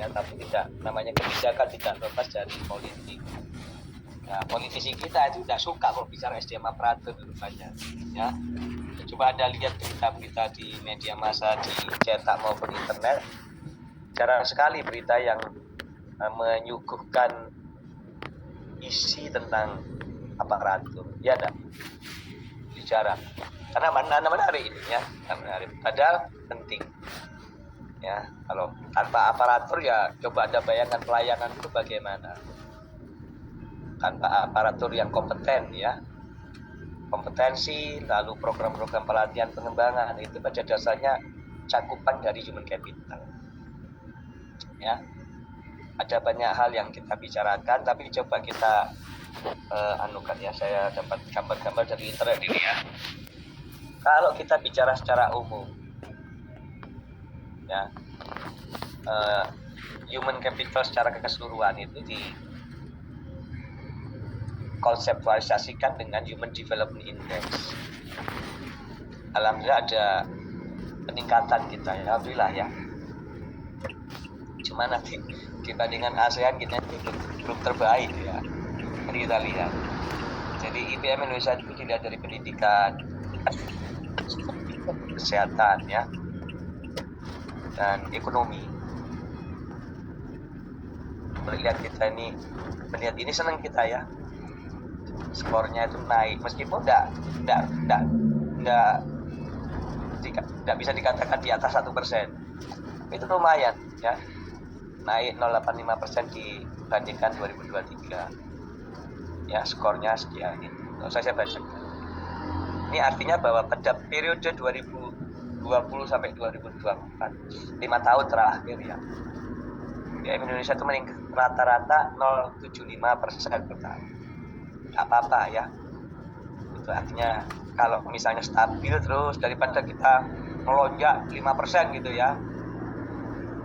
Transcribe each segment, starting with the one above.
ya, tapi tidak, namanya kebijakan tidak lepas dari politik. Nah, politisi kita itu tidak suka kalau bicara SDM aparatur rupanya ya. Coba Anda lihat berita-berita di media massa, di cetak maupun internet, jarang sekali berita yang menyuguhkan isi tentang aparatur, ya enggak? Jarang. Karena mana menarik ini ya, menarik. Padahal penting. Ya, kalau tanpa aparatur ya coba Anda bayangkan pelayanan itu bagaimana. Tanpa aparatur yang kompeten ya, kompetensi, lalu program-program pelatihan pengembangan itu pada dasarnya cakupan dari human capital. Ya, ada banyak hal yang kita bicarakan, tapi coba kita anukan ya, saya dapat gambar-gambar dari internet ini ya. Kalau kita bicara secara umum, ya, human capital secara keseluruhan itu di konseptualisasikan dengan Human Development Index. Alhamdulillah ada peningkatan kita ya, alhamdulillah ya. Cuma nanti dibandingkan ASEAN kita belum terbaik ya. Mari kita lihat. Jadi IPM Indonesia itu dilihat dari pendidikan, kesehatan ya, dan ekonomi. Melihat kita ini, melihat ini senang kita ya. Skornya itu naik meskipun tidak bisa dikatakan di atas 1%. Itu lumayan ya, naik 0,85% dibandingkan 2023 ya, skornya sekian itu. Saya baca ini artinya bahwa pada periode 2020 sampai 2024, 5 tahun terakhir ya, Indonesia itu meningkat rata-rata 0,75% per tahun. Gak apa-apa ya, itu artinya kalau misalnya stabil terus daripada kita melonjak 5% gitu ya,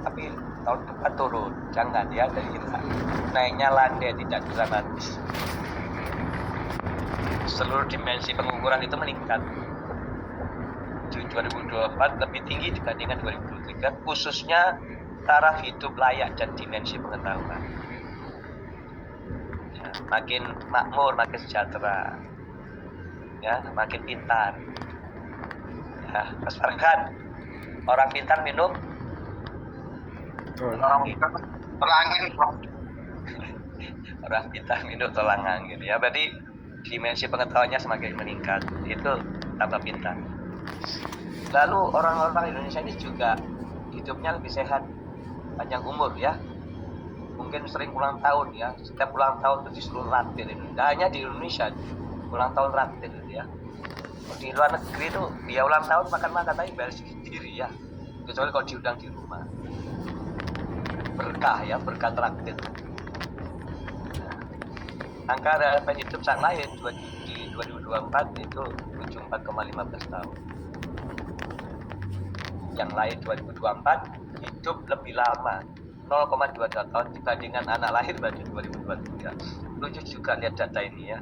tapi tahun depan turun, jangan ya. Dari kita naiknya landai, tidak dramatis. Seluruh dimensi pengukuran itu meningkat. Di 2024 lebih tinggi dibandingkan 2023, khususnya taraf hidup layak dan dimensi pengetahuan. Makin makmur, makin sejahtera ya, makin pintar ya. Mas Farhan, orang pintar minum orang pintar minum tulang angin ya. Berarti dimensi pengetahuannya semakin meningkat, itu tambah pintar. Lalu orang-orang Indonesia ini juga hidupnya lebih sehat, panjang umur ya. Mungkin sering ulang tahun ya, setiap ulang tahun itu di seluruh rakyat ini. Tidak hanya di Indonesia, ulang tahun rakyat itu ya. Di luar negeri itu dia ulang tahun makan-makan tapi bayar sendiri ya, kecuali kalau diundang di rumah. Berkah ya, berkah rakyat. Angka harapan hidup sang lahir di 2024 itu 74,15 tahun. Yang lahir 2024 hidup lebih lama, 0,22 tahun dibandingkan anak lahir pada 2023. Lucu juga lihat data ini ya.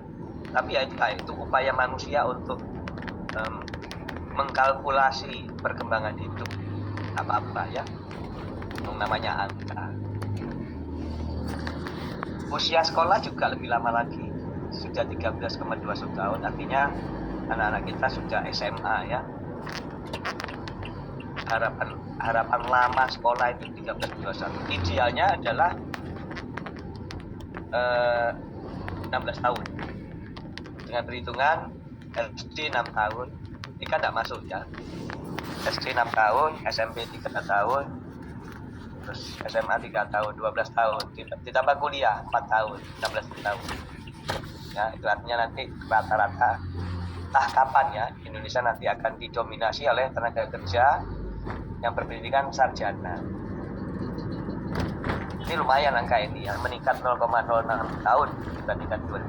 Tapi ya itu upaya manusia untuk mengkalkulasi perkembangan hidup. Apa-apa ya, yang namanya angka. Usia sekolah juga lebih lama lagi, sudah 13,21 tahun. Artinya anak-anak kita sudah SMA ya. Harapan lama sekolah itu 13,21. Idealnya adalah 16 tahun. Dengan perhitungan SD 6 tahun, ini kan tidak masuk ya. SD 6 tahun, SMP 3 tahun, terus SMA 3 tahun, 12 tahun, ditambah kuliah 4 tahun, 16 tahun. Ya, itu artinya nanti rata-rata entah kapan ya, Indonesia nanti akan didominasi oleh tenaga kerja yang berpendidikan sarjana. Ini lumayan angka ini ya, meningkat 0,06 tahun dibandingkan 2000.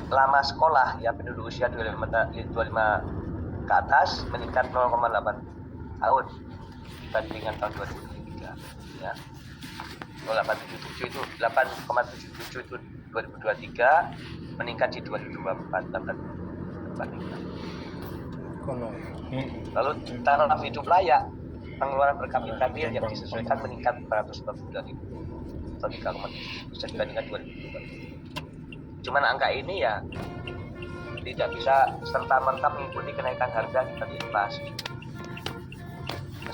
Lama sekolah ya, penduduk usia 25 ke atas meningkat 0,8 tahun dibandingkan tahun 2003 ya. 8,77 itu 8,77 itu 2023, meningkat di 2024 dibandingkan. Lalu taraf hidup layak, pengeluaran per kapita real yang disesuaikan meningkat 442.000 atau 3,7% bisa dibandingkan 2020. Cuman angka ini ya tidak bisa serta-merta mengikuti kenaikan harga tingkat inflasi.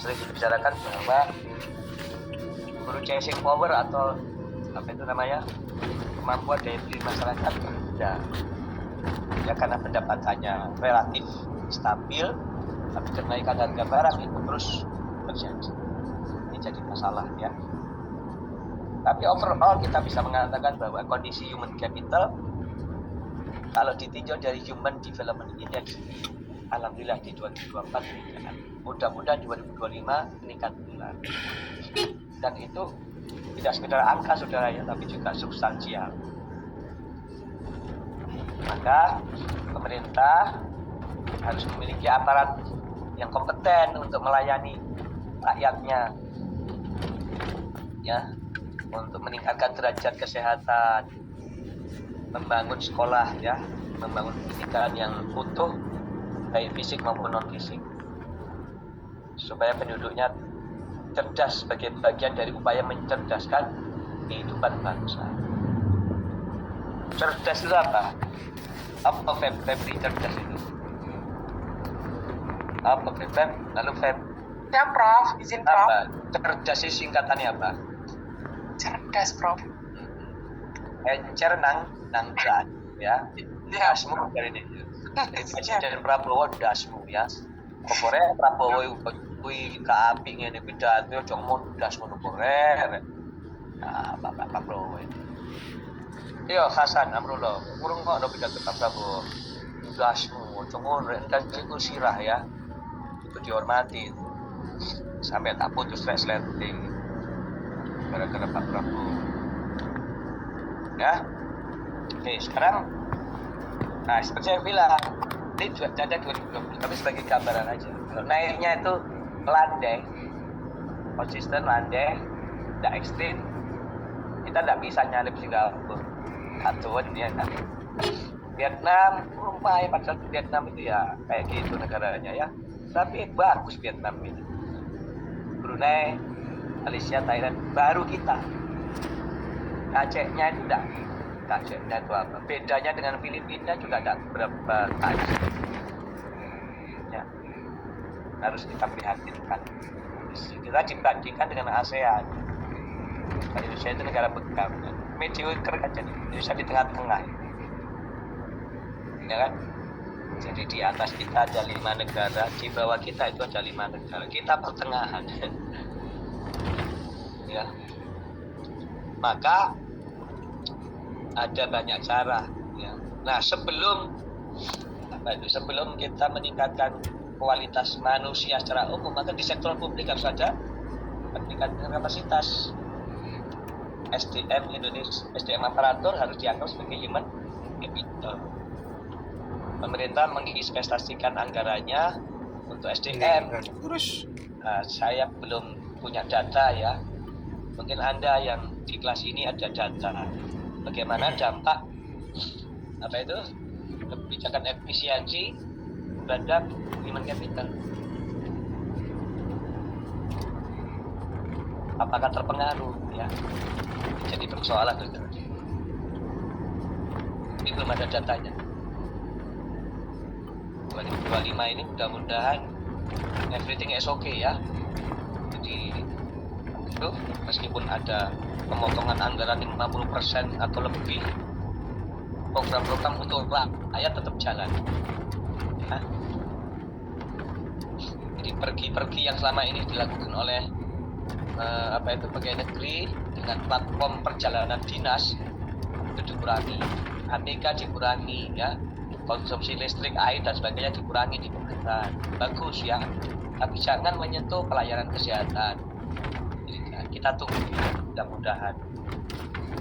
Sering dibicarakan bahwa purchasing power atau apa itu namanya, kemampuan daya beli masyarakat rendah ya, karena pendapatannya relatif stabil, tapi kenaikan harga barang itu terus terjadi. Ini jadi masalah ya. Tapi overall kita bisa mengatakan bahwa kondisi human capital kalau ditinjau dari Human Development Index, alhamdulillah di 2024 meningkat. Mudah-mudahan 2025 meningkat pula. Dan itu tidak sekedar angka saudara ya, tapi juga substansial. Maka pemerintah harus memiliki aparat yang kompeten untuk melayani rakyatnya, ya, untuk meningkatkan derajat kesehatan, membangun sekolah ya, membangun pendidikan yang utuh baik fisik maupun non fisik, supaya penduduknya cerdas sebagai bagian dari upaya mencerdaskan kehidupan bangsa. Cerdas itu apa? Apa Febri cerdas itu? Apa Feb? Lalu Feb? Ya Prof, izin Prof. Apa? Cerdas itu singkatannya apa? Cerdas Prof. Encer nang ya. Dasmu dari ini. Presiden Prabowo dasmu ya. Pokoknya Prabowo kuwi kaapi ngene pidato aja ngomong das ngono korek. Nah, Bapak Prabowo itu. Yo Hasan Amrullah, kurang kok ada pidato Pak Prabowo. Dasmu aja ngono kan itu sirah ya. Itu dihormati itu. Sampai tak putus resleting gara-gara Pak Prabowo. Ya. Oke, sekarang nah seperti saya bilang ini juga ada 2020, tapi sebagai gambaran aja. Kalau naiknya itu landai, konsisten landai, tidak ekstrim, kita tidak bisa nyalip Singapura atau ya kan. Vietnam rumpai, padahal Vietnam itu ya kayak gitu negaranya ya, tapi bagus Vietnam itu. Brunei, Malaysia, Thailand baru kita. Acehnya itu tidak. Acehnya itu apa? Bedanya dengan Filipina juga tidak berapa tajam. Ya, harus kita prihatinkan. Kita dibandingkan dengan ASEAN. Indonesia itu negara bekam. Mediocre kan jadi Indonesia di tengah-tengah. Ya kan? Jadi di atas kita ada 5 negara, di bawah kita itu ada 5 negara. Kita pertengahan. Ya. Maka ada banyak cara ya. Nah, sebelum kita meningkatkan kualitas manusia secara umum, maka di sektor publik harus ada peningkatan kapasitas. SDM Indonesia, SDM aparatur harus dianggap sebagai human capital. Pemerintah menginvestasikan anggarannya untuk SDM. Terus saya belum punya data ya. Mungkin Anda yang di kelas ini ada data. Bagaimana dampak apa itu kebijakan efisiensi terhadap human capital? Apakah terpengaruh ya? Jadi persoalan itu. Ini belum ada datanya. 2025 ini mudah-mudahan everything is okay ya. Jadi itu meskipun ada pemotongan anggaran 50% atau lebih, program-program untuk rakyat tetap jalan. Hah? Jadi pergi-pergi yang selama ini dilakukan oleh pegawai negeri dengan platform perjalanan dinas itu dikurangi, ATK dikurangi ya, konsumsi listrik, air dan sebagainya dikurangi di pemerintahan. Bagus ya, tapi jangan menyentuh pelayanan kesehatan. Kita tunggu mudah-mudahan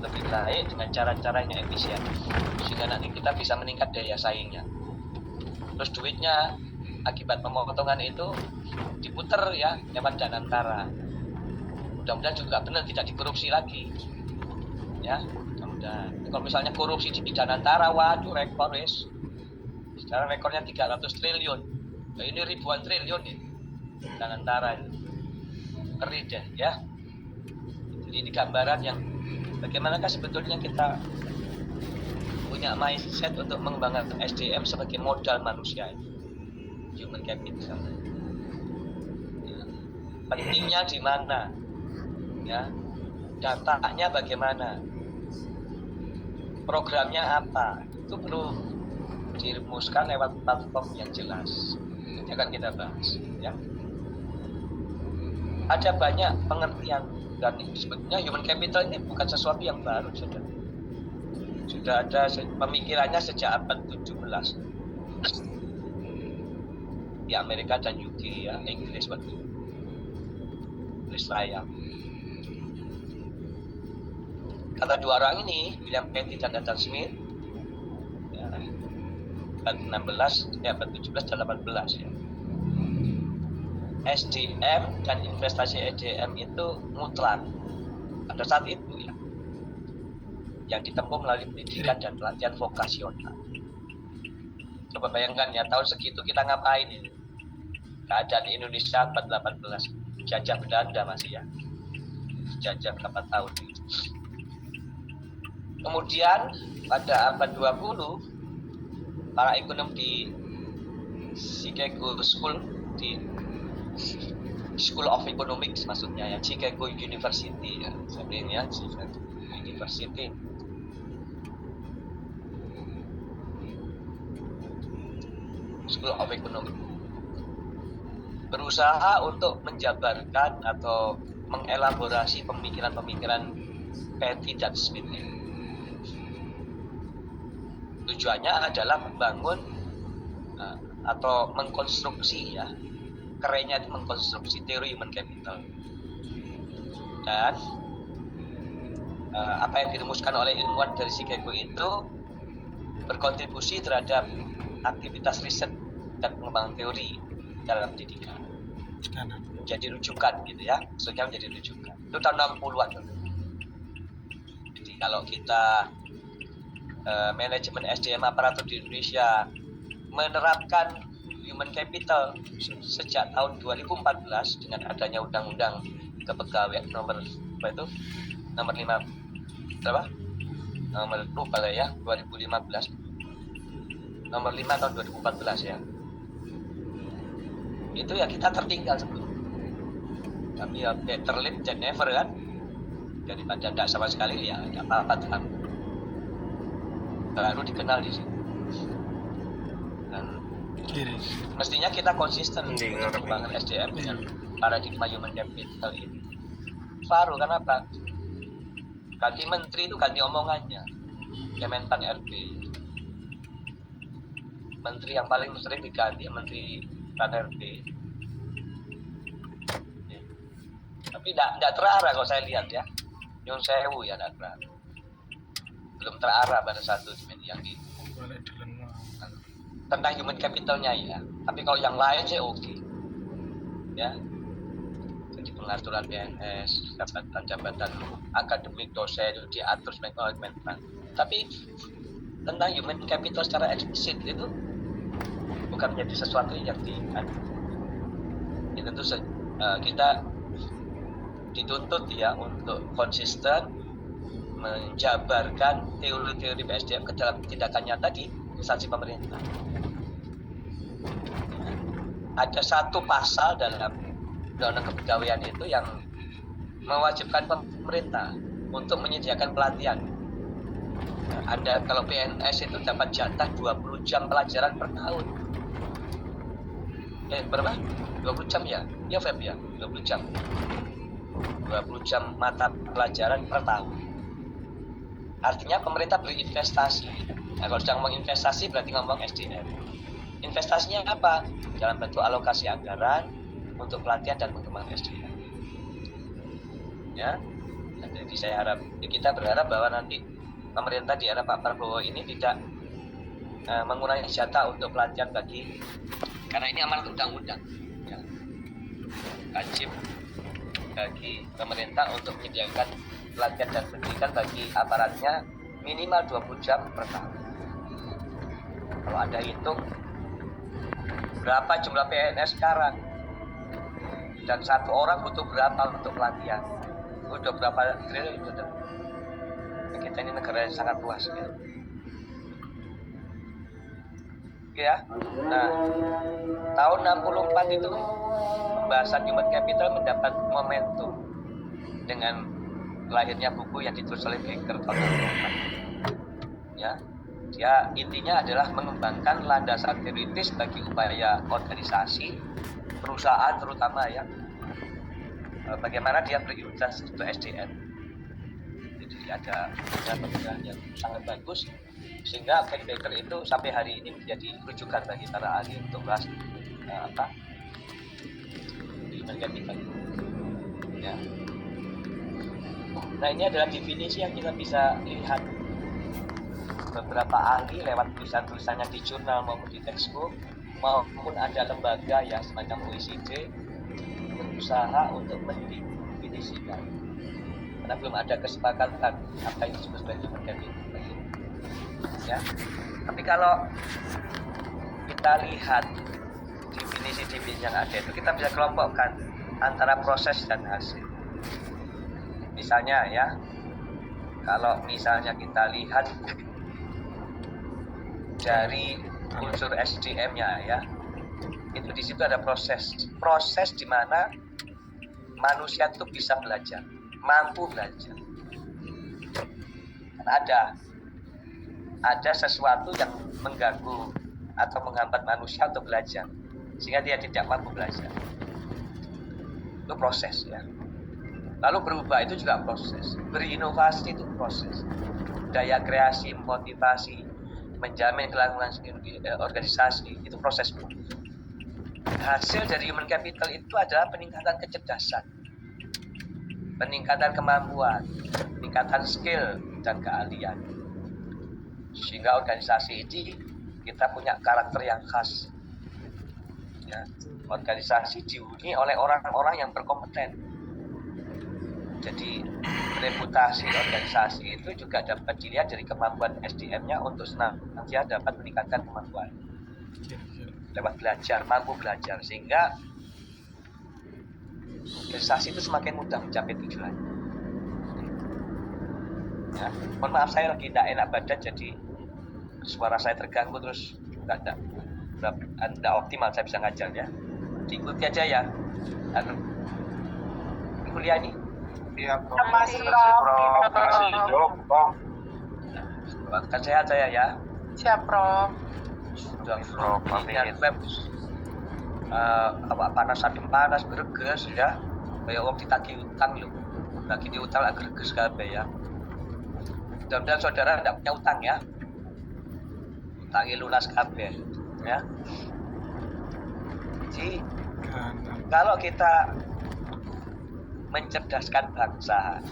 lebih baik dengan cara-cara yang efisien sehingga nanti kita bisa meningkat daya saingnya. Terus duitnya akibat pemotongan itu diputer ya lewat Danantara. Mudah-mudahan juga benar tidak dikorupsi lagi. Ya, mudah-mudahan. Kalau misalnya korupsi di Danantara, waduh rekor wis. Sekarang rekornya 300 triliun. Nah, ini ribuan triliun ini antara itu. Ngeri deh ya. Jadi ini gambaran yang bagaimanakah sebetulnya kita punya mindset untuk mengembangkan SDM sebagai modal manusia, human capital. Ya. Pentingnya di mana? Ya. Datanya bagaimana? Programnya apa? Itu perlu dirumuskan lewat platform yang jelas. Ini akan kita bahas. Ya. Ada banyak pengertian dan sebetulnya human capital ini bukan sesuatu yang baru, sudah ada pemikirannya sejak abad 17 di Amerika dan UK ya, Inggris waktu Inggris Raya. Kata dua orang ini, William Petty dan Adam Smith, ya, abad 16, abad 17 dan 18 ya. SDM dan investasi SDM itu mutlak pada saat itu ya, yang ditempuh melalui pendidikan dan pelatihan vokasional. Coba bayangkan ya, tahun segitu kita ngapain ini? Keadaan Indonesia abad 18, jajah Belanda masih ya, jajah berapa tahun. Kemudian pada abad 20, para ekonom di Chicago School of Economics maksudnya ya, Chicago University ya, sebenarnya Chicago University. School of Economics berusaha untuk menjabarkan atau mengelaborasi pemikiran-pemikiran Petty dan Smith ya. Tujuannya adalah membangun atau mengkonstruksi ya, kerennya itu mengkonstruksi teori human capital. Dan apa yang dirumuskan oleh ilmuwan dari Chicago itu berkontribusi terhadap aktivitas riset dan pengembangan teori dalam pendidikan. Menjadi rujukan gitu ya, maksudnya menjadi rujukan. Itu tahun 60-an. Jadi kalau kita manajemen SDM aparatur di Indonesia menerapkan human capital sejak tahun 2014 dengan adanya undang-undang kepegawaian nomor apa itu? Nomor 5 berapa? Nomor lupa lah ya, 2015. Nomor 5 tahun 2014 ya. Itu ya kita tertinggal sebelum. Tapi ya better late than never kan. Daripada tidak sama sekali ya tidak apa-apa kan. Baru dikenal di sini. Dan mestinya kita konsisten untuk mengembangkan SDM dengan paradigma human capital ini. Baru kenapa? Ganti menteri itu ganti omongannya. Kemenpan RB. Menteri yang paling sering diganti menteri RB. Ya. Tapi tidak terarah kalau saya lihat ya. Nyun sewu ya tidak terarah. Belum terarah pada satu yang di tentang human capitalnya ya. Tapi kalau yang lain sih oke. Ya. Jadi pengaturan PNS, jabatan-jabatan akademik, dosen itu diatur oleh Kemenpan. Tapi tentang human capital secara eksplisit itu bukan menjadi sesuatu yang ya tentu kita dituntut ya untuk konsisten menjabarkan teori-teori PSDM ke dalam tindakan nyata di instansi pemerintah. Ada satu pasal dalam undang-undang kepegawaian itu yang mewajibkan pemerintah untuk menyediakan pelatihan. Anda kalau PNS itu dapat jatah 20 jam pelajaran per tahun. Berapa? 20 jam ya? Ya Feb ya, 20 jam. 20 jam mata pelajaran per tahun. Artinya pemerintah berinvestasi. Nah, kalau sedang ngomong investasi berarti ngomong SDM. Investasinya apa? Dalam bentuk alokasi anggaran untuk pelatihan dan pengembangan SDM. Ya. Nah, jadi kita berharap bahwa nanti pemerintah di era Pak Prabowo ini tidak mengurangi jatah untuk pelatihan karena ini amanat undang-undang. Ya. Wajib bagi pemerintah untuk menyediakan pelatihan dan pendidikan bagi aparatnya minimal 20 jam per tahun. Kalau Anda hitung berapa jumlah PNS sekarang, dan satu orang butuh berapa untuk pelatihan, udah berapa triliun sudah. Kita ini negara yang sangat luas ya. Ya. Nah, tahun 64 itu pembahasan human capital mendapat momentum dengan lahirnya buku yang ditulis oleh Baker tahun 64. Ya. Dia intinya adalah mengembangkan landasan teoritis bagi upaya organisasi, perusahaan terutama ya. Bagaimana dia berinovasi untuk SDM. Jadi ada pemikiran yang sangat bagus, sehingga Ken Baker itu sampai hari ini menjadi rujukan bagi para ahli untuk bahas human capital. Ya. Nah, ini adalah definisi yang kita bisa lihat beberapa ahli lewat tulisan-tulisannya di jurnal maupun di textbook, maupun ada lembaga ya semacam OECD berusaha untuk mendefinisikan, karena belum ada kesepakatan apa yang disebut sebagai human capital. Ya, tapi kalau kita lihat definisi-definisi yang ada itu, kita bisa kelompokkan antara proses dan hasil. Misalnya ya, kalau misalnya kita lihat dari unsur SDM-nya ya, itu di situ ada proses di mana manusia itu bisa belajar, mampu belajar. Dan ada sesuatu yang mengganggu atau menghambat manusia untuk belajar, sehingga dia tidak mampu belajar. Itu proses ya. Lalu berubah itu juga proses. Berinovasi itu proses. Daya kreasi, motivasi, menjamin kelangsungan organisasi, itu proses. Hasil dari human capital itu adalah peningkatan kecerdasan, peningkatan kemampuan, peningkatan skill dan keahlian. Sehingga organisasi ini kita punya karakter yang khas. Ya, organisasi dihuni oleh orang-orang yang berkompeten. Jadi reputasi organisasi itu juga dapat dilihat dari kemampuan SDM-nya untuk senantiasa dapat meningkatkan kemampuan lewat belajar, mampu belajar, sehingga organisasi itu semakin mudah mencapai tujuan. Ya, mohon maaf saya lagi tidak enak badan, jadi suara saya terganggu terus tidak optimal saya bisa ngajar ya. Diikuti aja ya. Kuliah ini. Iya, Mas Prof. Kan sehat saya ya. Siap, Prof. Sudah lihat web. Panas adem panas greges ya. Kayak wong ditagih utang lho. Lagi diutang agak greges kabeh ya. Mudah-mudahan saudara tidak punya utang ya. Utangi lunas kabeh ya. Jadi kalau kita mencerdaskan bangsa,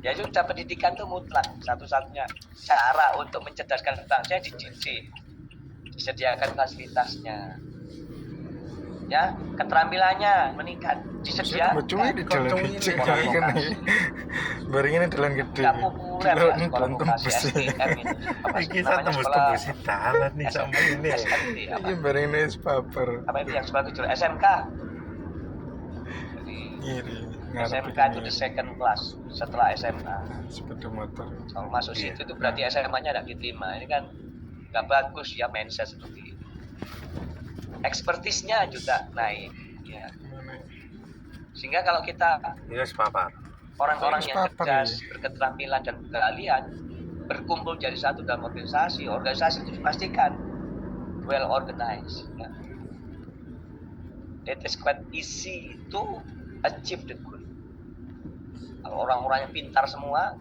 ya sudah, pendidikan itu mutlak. Satu-satunya cara untuk mencerdaskan bangsa dididik, disediakan fasilitasnya, ya, keterampilannya meningkat, disediakan. Baringin dalan gede. Tidak populer ya sekolah vokasi SDM ini. Iki tembus-tembus dalan nih sama ini. Iki baringin wis paper. Apa itu yang sekolah kecil SMK? SMK itu the second class setelah SMA. Sepeda motor. Kalau masuk situ itu berarti SMA-nya tidak diterima. Ini kan nggak bagus ya mindset seperti itu. Ekspertisnya juga naik. Ya. Sehingga kalau kita orang-orang yang cerdas, berketerampilan dan keahlian berkumpul jadi satu dalam organisasi itu dipastikan well organized. Ya. It is quite easy to achieve the goal. Kalau orang-orang yang pintar semua,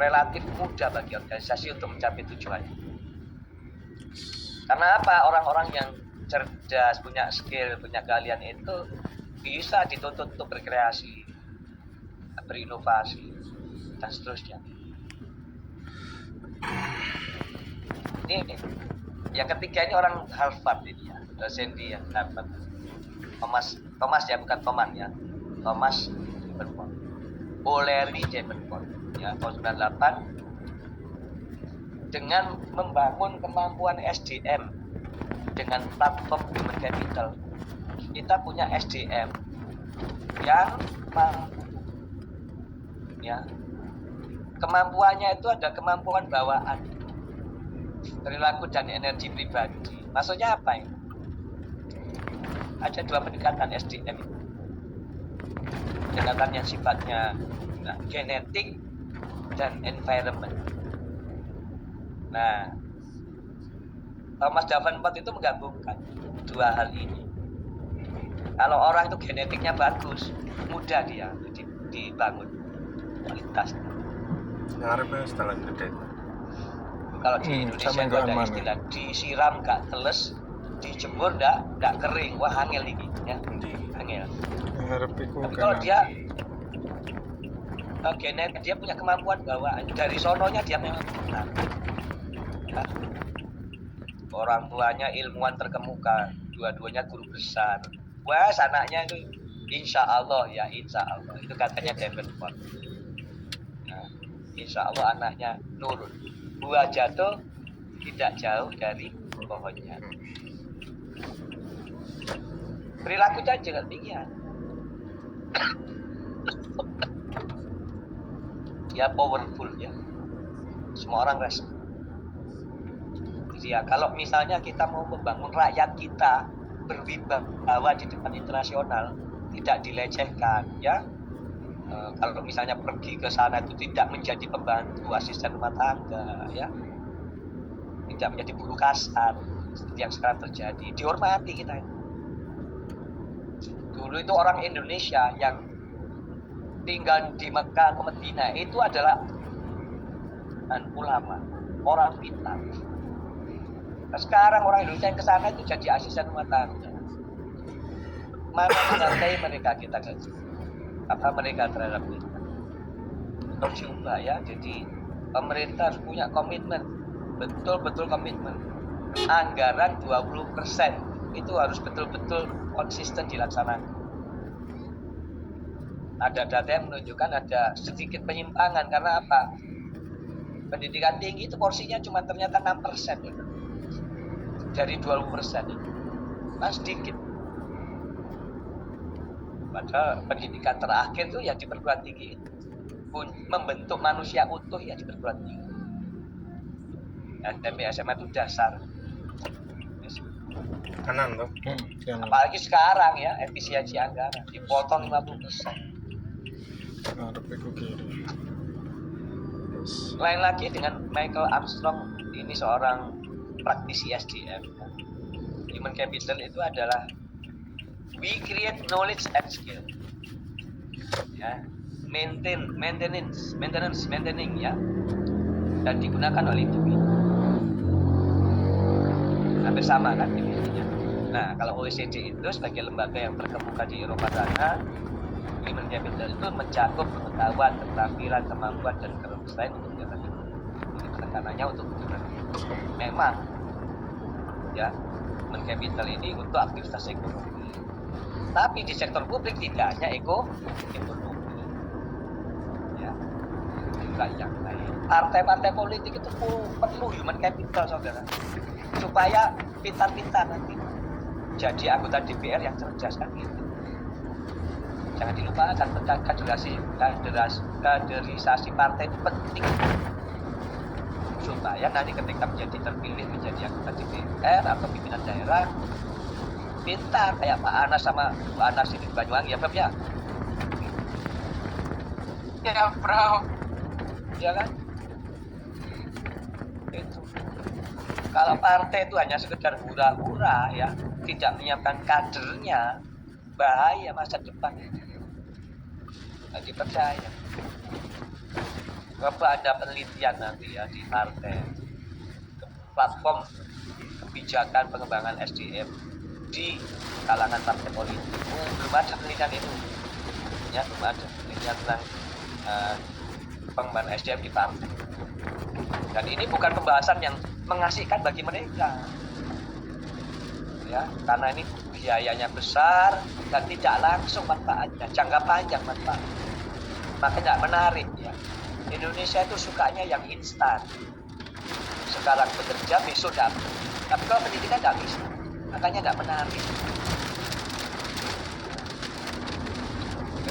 relatif mudah bagi organisasi untuk mencapai tujuannya. Karena apa? Orang-orang yang cerdas, punya skill, punya keahlian itu bisa dituntut untuk berkreasi, berinovasi, dan seterusnya. Ini yang ketiga ini orang Harvard ini ya, dosen di Harvard. Thomas ya, bukan Thomas ya. Thomas Jefferson. O'Leary Jefferson ya, tahun 98, dengan membangun kemampuan SDM dengan platform human capital kita punya SDM yang mampu, ya. Kemampuannya itu ada kemampuan bawaan, perilaku dan energi pribadi. Maksudnya apa ini? Ada dua pendekatan SDM. Pendekatan yang sifatnya genetik dan environment. Nah, Thomas Davenport itu menggabungkan dua hal ini. Kalau orang itu genetiknya bagus, mudah dia dibangun kualitas. Ngarepnya setelah gede. Kalau di Indonesia itu ada istilah disiram gak teles, dijemur gak kering. Wah, angel ini ya. Angel. Tapi kalau dia genetik, dia punya kemampuan bawaan. Dari sononya dia memang benar. Ya. Orang tuanya ilmuwan terkemuka, dua-duanya guru besar. Wah, anaknya itu insya Allah ya, insya Allah. Itu katanya Davenport. Nah, insya Allah anaknya nurun. Buah jatuh tidak jauh dari pohonnya. Perilakunya juga demikian. Dia powerful ya. Semua orang respect. Jadi ya, kalau misalnya kita mau membangun rakyat kita berwibawa di depan internasional, tidak dilecehkan ya. Kalau misalnya pergi ke sana itu tidak menjadi pembantu asisten rumah tangga ya, tidak menjadi buruh kasar seperti yang sekarang terjadi, dihormati kita. Dulu itu orang Indonesia yang tinggal di Mekah ke Madinah itu adalah ulama, orang pintar. Nah, sekarang orang Indonesia yang ke sana itu jadi asisten rumah tangga. Mana menghargai mereka kita gaji? Apa mereka terhadap kita? Harus diubah ya. Jadi pemerintah harus punya komitmen, betul-betul komitmen. Anggaran 20% itu harus betul-betul konsisten dilaksanakan. Ada data yang menunjukkan ada sedikit penyimpangan karena apa? Pendidikan tinggi itu porsinya cuma ternyata 6% ya. Dari 20% itu. Nah, sedikit. Padahal pendidikan terakhir itu ya di perguruan tinggi itu. Membentuk manusia utuh ya di perguruan tinggi. SMP SMA itu dasar. Kanan tuh. Apalagi sekarang ya, efisiensi anggaran dipotong 50%. Lain lagi dengan Michael Armstrong, ini seorang praktisi SDM. Human capital itu adalah we create knowledge and skill. Ya, maintaining ya, dan digunakan oleh individu. Hampir sama kan definisinya. Nah, kalau OECD itu sebagai lembaga yang terkemuka di Eropa sana, human capital itu mencakup pengetahuan, keterampilan, kemampuan dan keterampilan untuk menjalankan. Ini tekanannya untuk menjalankan. Memang ya, human capital ini untuk aktivitas ekonomi. Tapi di sektor publik tidak hanya ekonomi. Ya. Juga yang lain. Partai-partai politik itu perlu human capital, saudara. Supaya pintar-pintar nanti jadi anggota DPR yang cerdas kan gitu. Jangan dilupakan kaderisasi partai itu penting supaya nanti ketika menjadi terpilih menjadi anggota DPR atau pimpinan daerah pintar kayak Pak Anas sama Bu Anas ini di Banyuwangi ya Beb ya. Ya bro. Ya kan? Itu. Kalau partai itu hanya sekedar hura-hura ya, tidak menyiapkan kadernya, bahaya masa depan. Nggak dipercaya. Coba ada penelitian nanti ya di partai, platform kebijakan pengembangan SDM di kalangan partai politik. Belum ada penelitian itu. Ya, belum ada penelitian tentang pengembangan SDM di partai. Dan ini bukan pembahasan yang mengasihkan bagi mereka. Ya, karena ini biayanya besar dan tidak langsung manfaatnya, jangka panjang manfaat. Maka tidak menarik ya. Indonesia itu sukanya yang instan. Sekarang bekerja, besok dapat. Tapi kalau pendidikan tidak bisa. makanya nggak menarik.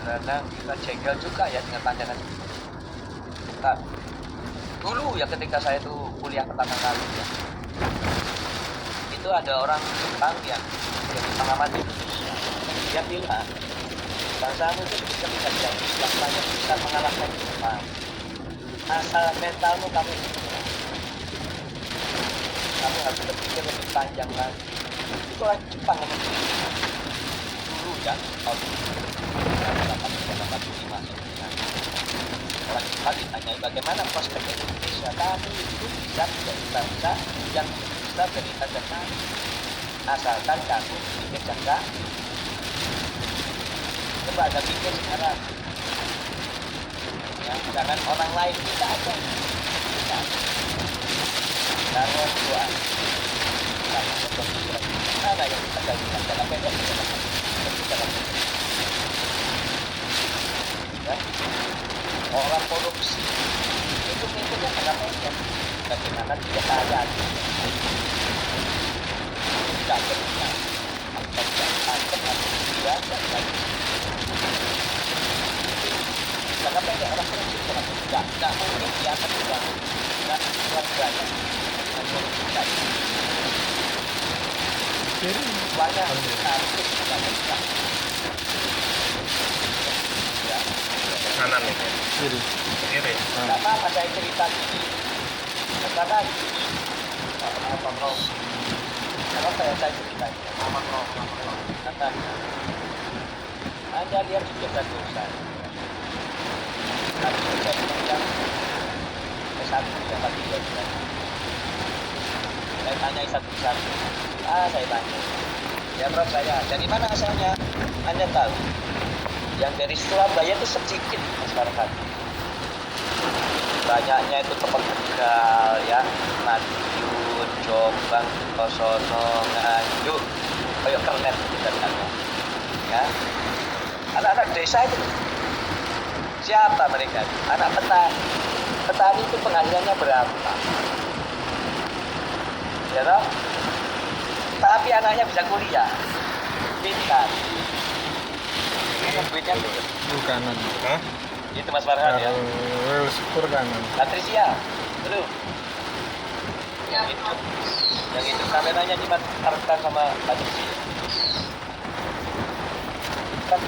Kadang kita jengkel juga ya dengan pandangan kita. Dulu ya ketika saya tuh kuliah pertama kali ya, itu ada orang Jepang yang jadi pengamat Indonesia. Dia bilang bangsamu itu bisa jadi yang banyak bisa mengalahkan Jepang. Asal mentalmu kamu kuat. Kamu harus berpikir lebih panjang lagi. Itulah Jepang yang dulu ya, tahun 1985. Orang Jepang ditanyai bagaimana prospek Indonesia. Kami itu bisa menjadi bangsa yang bisa berikan dan asalkan kamu pikir jangka. Coba Anda pikir sekarang. Ya, jangan orang lain kita aja. Kita. Jangan doa. Jangan berpikiran. Mana yang kita lakukan dalam pendek ya. Orang korupsi itu mikirnya jangka pendek. Bagaimana dia kaya? Tidak benar. Atau tidak pantas atau dia dan karena pendek orang korupsi tidak mungkin dia akan tidak banyak Jadi banyak harus kita besar ya kanan nih. Kiri. Kiri. nggak apa-apa saya cerita gini karena apa saya cerita karena Anda lihat di dosa tapi saya bilang S1 ya bagi dia saya tanya satu-satu saya tanya ya Prof saya dari mana asalnya Anda tahu yang dari Surabaya itu sedikit masyarakat banyaknya itu tempat Tegal ya Madiun, Jombang, Kosono, Nganjuk kayak kernet ya anak-anak desa itu siapa mereka anak petani itu penghasilannya berapa ya toh? Tapi anaknya bisa kuliah pintar duitnya Kanan. Hah? itu Mas Farhan ya Syukur kanan. Patricia belum yang itu kameranya cuma taruhkan sama Patricia kan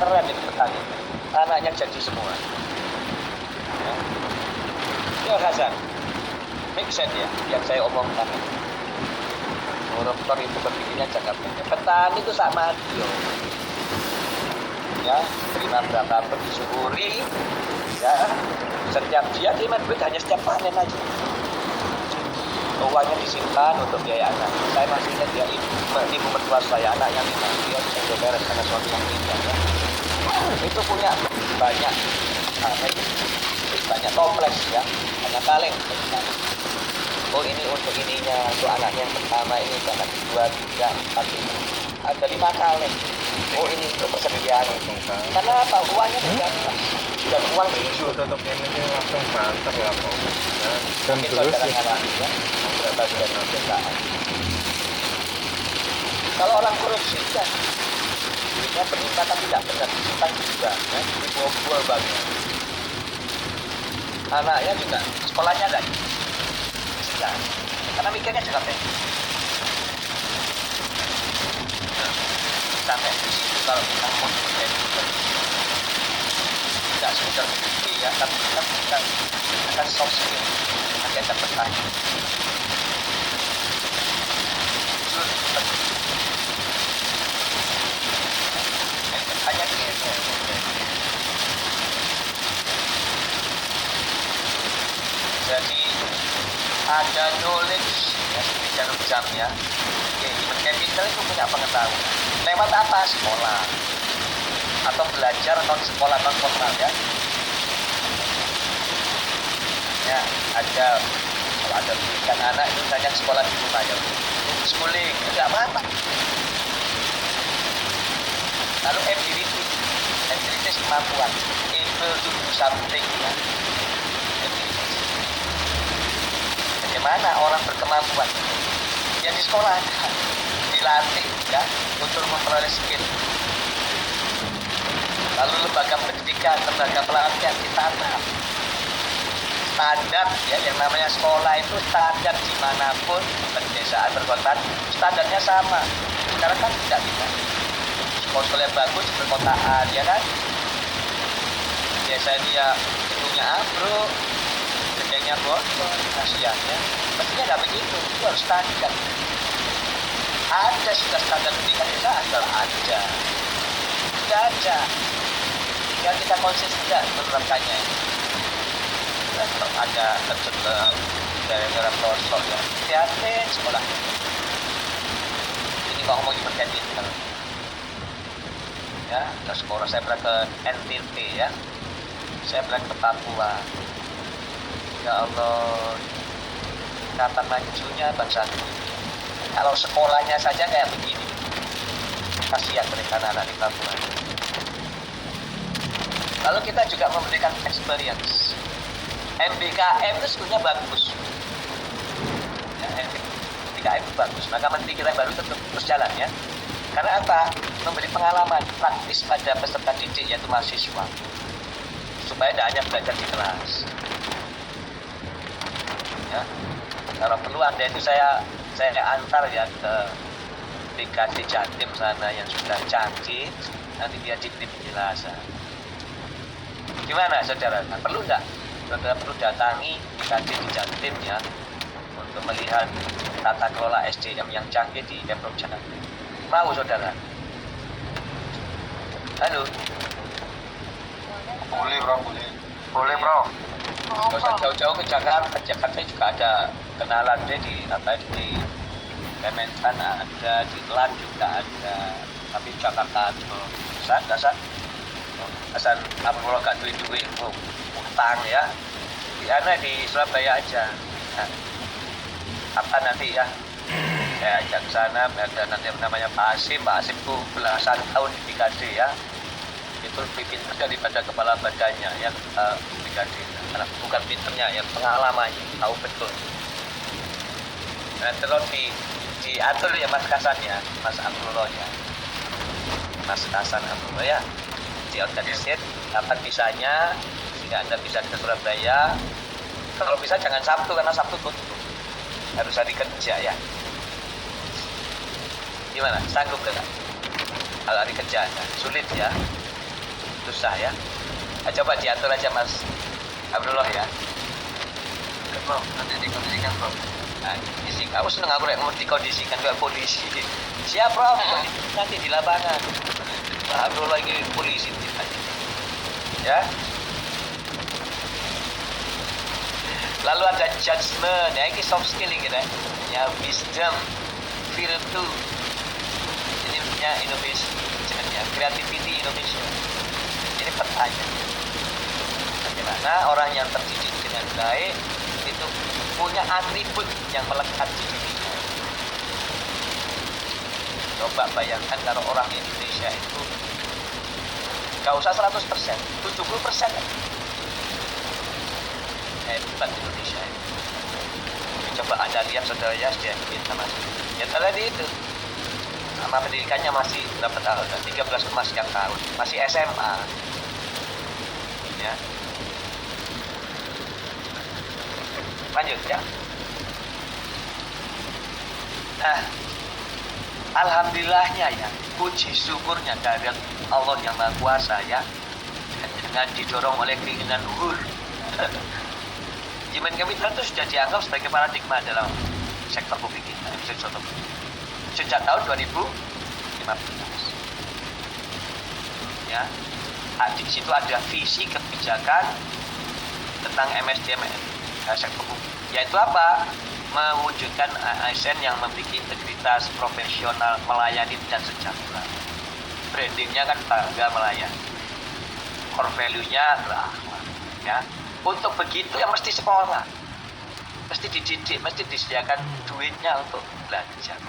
keren itu petani anaknya jadi semua ya. Yo Hasan make sense ya yang saya omongkan koruptor itu berpikirnya jangka pendek petani itu sama dia ya terima berapa pun disyukuri ya setiap dia terima duit hanya setiap panen aja uangnya disimpan untuk biaya anak saya masih ingat dia ibu mertua saya anaknya lima dia bisa beres karena suami yang pintar ya itu punya banyak banyak toples ya banyak kaleng oh ini untuk ininya untuk anaknya yang pertama ini anak kedua tiga empat lima ada 5 kaleng oh ini untuk persediaan karena apa uangnya berjamlah dan uang hijau Tutup ini langsung banter ya Pak. Dan mungkin terus saudara ya. ngalami ya berapa bulan perusahaan kalau orang korupsi kan duitnya berlimpah tapi tidak benar disimpan juga ya dibuang banget anaknya juga sekolahnya enggak sekian karena mikirnya juga pendek sampai di situ kalau kita mau tidak sekedar bukti ya tapi kita akan soft skill akan bertanya hanya ini jadi ada knowledge ya seperti jarum jam ya human capital itu punya pengetahuan lewat apa sekolah atau belajar non sekolah non formal ya ada kalau ada pendidikan anak itu misalnya sekolah di rumah ya schooling tidak apa-apa lalu ability kemampuan able to do something ya bagaimana orang berkemampuan ya di sekolah di dilatih ya untuk memperoleh skill. Lalu lembaga pendidikan, lembaga pelatihan ditata. Standar ya, yang namanya sekolah itu standar dimanapun, pedesaan, perkotaan, standarnya sama. Sekarang kan tidak bisa. Sekolah yang bagus di perkotaan, ya kan? Biasanya dia gedungnya ambruk, gedengnya bocor, kasihan ya. Mestinya nggak begitu, itu harus standar. Ada sudah standar pendidikan itu asal ada. Tidak ada. Tinggal kita konsisten menerapkannya. Ada tercegah daerah pelosok ya. Hati-hati sekolah. Ini kalau ngomongin pendidikan. Ya, ke sekolah saya pernah ke NTT ya. Saya pernah ke Papua. Ya Allah, kapan majunya bangsa ini? Kalau sekolahnya saja kayak begini, kasihan mereka anak-anak di Papua. Lalu kita juga memberikan experience. MBKM itu sebenarnya bagus. Ya, MBKM itu bagus. Maka menteri kita yang baru tetap terus jalan ya. Karena apa? Memberi pengalaman praktis pada peserta didik yaitu mahasiswa. Supaya tidak hanya belajar di kelas. Ya. Kalau perlu Anda itu saya antar ya ke BKD Jatim sana yang sudah canggih, nanti dia diberi penjelasan. Gimana saudara? Perlu nggak? Saudara perlu datangi BKD di Jatim ya untuk melihat tata kelola SDM yang canggih di Pemprov Jatim. Mau saudara? Halo? Boleh bro, boleh. Boleh bro. Gak usah jauh-jauh ke Jakarta. Jakarta juga ada kenalan deh di Kementan ada, di LAN juga ada. Tapi Jakarta itu dasar apa gak duit utang ya. Di Surabaya aja. Nah, apa nanti ya? Saya ajak ke sana, ada nanti namanya Pak Asim itu belasan tahun di BKD ya. Itu lebih pintar daripada kepala badannya ya, BKD. Bukan pinternya ya, pengalamannya, tahu betul. Nah, terus diatur ya Mas Kasan ya, Mas Abdullah ya. Mas Kasan Abdullah ya. Diorganisir kapan bisanya sehingga Anda bisa ke Surabaya. Kalau bisa jangan Sabtu karena Sabtu tutup. Harus hari kerja ya. Gimana? Sanggup enggak? Kalau hari kerja sulit ya. Susah ya. Nah, coba diatur aja Mas Abdullah ya. Bro, nanti dikondisikan bro. Nah, isi kamu seneng aku mau dikondisikan ke polisi. Siap bro, nanti di lapangan. Pak Abdullah lagi polisi ya. Lalu ada judgment ya, ini soft skill gitu ya, wisdom, virtue, ini punya innovation ya, creativity, innovation. Ini pertanyaan bagaimana orang yang terdidik dengan baik itu punya atribut yang melekat di dirinya. Coba bayangkan kalau orang Indonesia itu gak usah 100%, 70% hebat Indonesia ini. Coba Anda lihat saudara ya, kita masih ya tadi itu sama pendidikannya masih berapa tahun, 13,sekian tahun, masih SMA ya. Lanjut ya. Nah, alhamdulillahnya ya, puji syukurnya dari Allah yang Maha Kuasa ya, dengan didorong oleh keinginan luhur. Human capital itu sudah dianggap sebagai paradigma dalam sektor publik kita, sejak tahun 2015. Ya, di situ ada visi kebijakan tentang MSDM sektor publik, yaitu apa? Mewujudkan ASN yang memiliki integritas, profesional, melayani dan sejahtera. Brandingnya kan bangga melayani. Core value-nya rahmat. Ya, untuk begitu ya mesti sekolah, mesti dididik, mesti disediakan duitnya untuk belajar.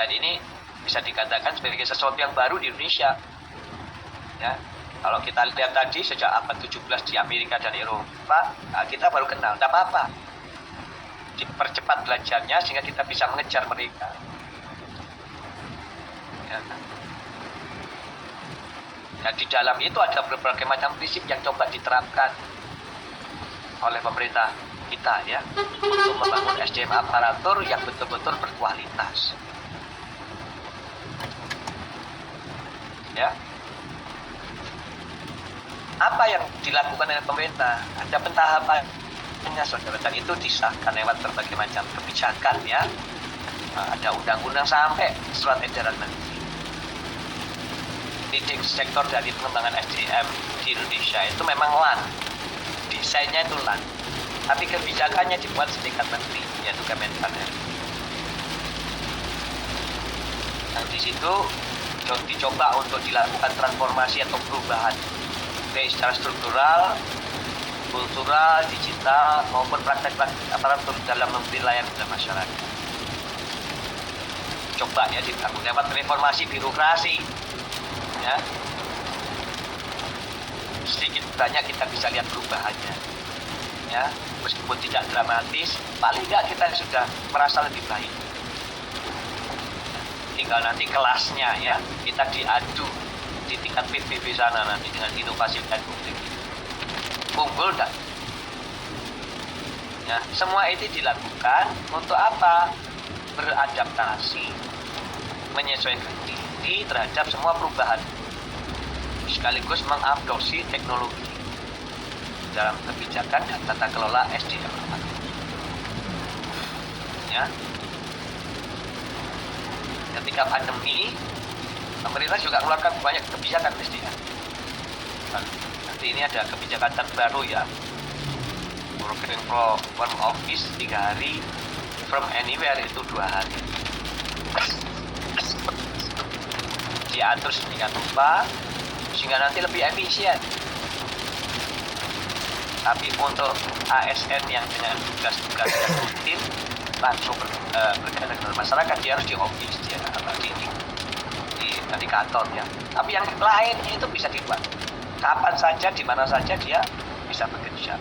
Dan ini bisa dikatakan sebagai sesuatu yang baru di Indonesia. Ya, kalau kita lihat tadi sejak abad 17 di Amerika dan Eropa, nah kita baru kenal, tidak apa-apa. Dipercepat belajarnya sehingga kita bisa mengejar mereka. Ya. Dan di dalam itu ada berbagai macam prinsip yang coba diterapkan oleh pemerintah kita ya untuk membangun SDM aparatur yang betul-betul berkualitas. Ya. Apa yang dilakukan oleh pemerintah? Ada pentahapannya, saudara, dan itu disahkan lewat berbagai macam kebijakan ya. Ada undang-undang sampai surat edaran menteri. Leading sektor dari pengembangan SDM di Indonesia itu memang LAN, desainnya itu LAN, tapi kebijakannya dibuat setingkat menteri, yaitu Kemenpan. Nah, di situ dicoba untuk dilakukan transformasi atau perubahan baik secara struktural, kultural, digital maupun praktek-praktek aparatur dalam memberi layanan kepada masyarakat. Coba ya dibangun lewat reformasi birokrasi, ya. Sedikit banyak kita bisa lihat perubahannya, ya. Meskipun tidak dramatis, paling tidak kita sudah merasa lebih baik. Tinggal nanti kelasnya ya, kita diadu di tingkat PBB sana nanti dengan inovasi dan publik. Unggul dan ya, semua itu dilakukan untuk apa? Beradaptasi, menyesuaikan diri terhadap semua perubahan, sekaligus mengadopsi teknologi dalam kebijakan dan tata kelola SDM. Ya. Ketika pandemi, pemerintah juga mengeluarkan banyak kebijakan SDM. Nanti ini ada kebijakan terbaru ya, working from office 3 hari, from anywhere itu 2 hari. Diatur sedemikian rupa sehingga nanti lebih efisien. Tapi untuk ASN yang dengan tugas-tugas yang rutin langsung berkaitan dengan masyarakat, dia harus di office, dia di kantor ya. Tapi yang lain itu bisa dibuat kapan saja, di mana saja dia bisa bekerja.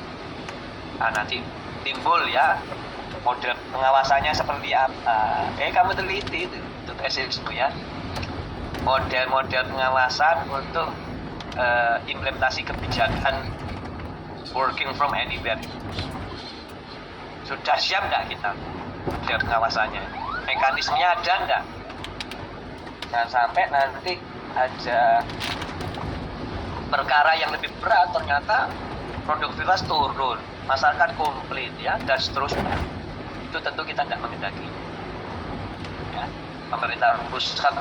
Nah, nanti timbul ya model pengawasannya seperti apa. Kamu teliti itu SSM ya. Model-model pengawasan untuk implementasi kebijakan working from anywhere. Sudah siap nggak kita model pengawasannya? Mekanismenya ada nggak? Jangan sampai nanti ada perkara yang lebih berat, ternyata produktivitas turun, masyarakat komplain ya, dan seterusnya. Itu tentu kita tidak menghendaki. Ya, pemerintah pusat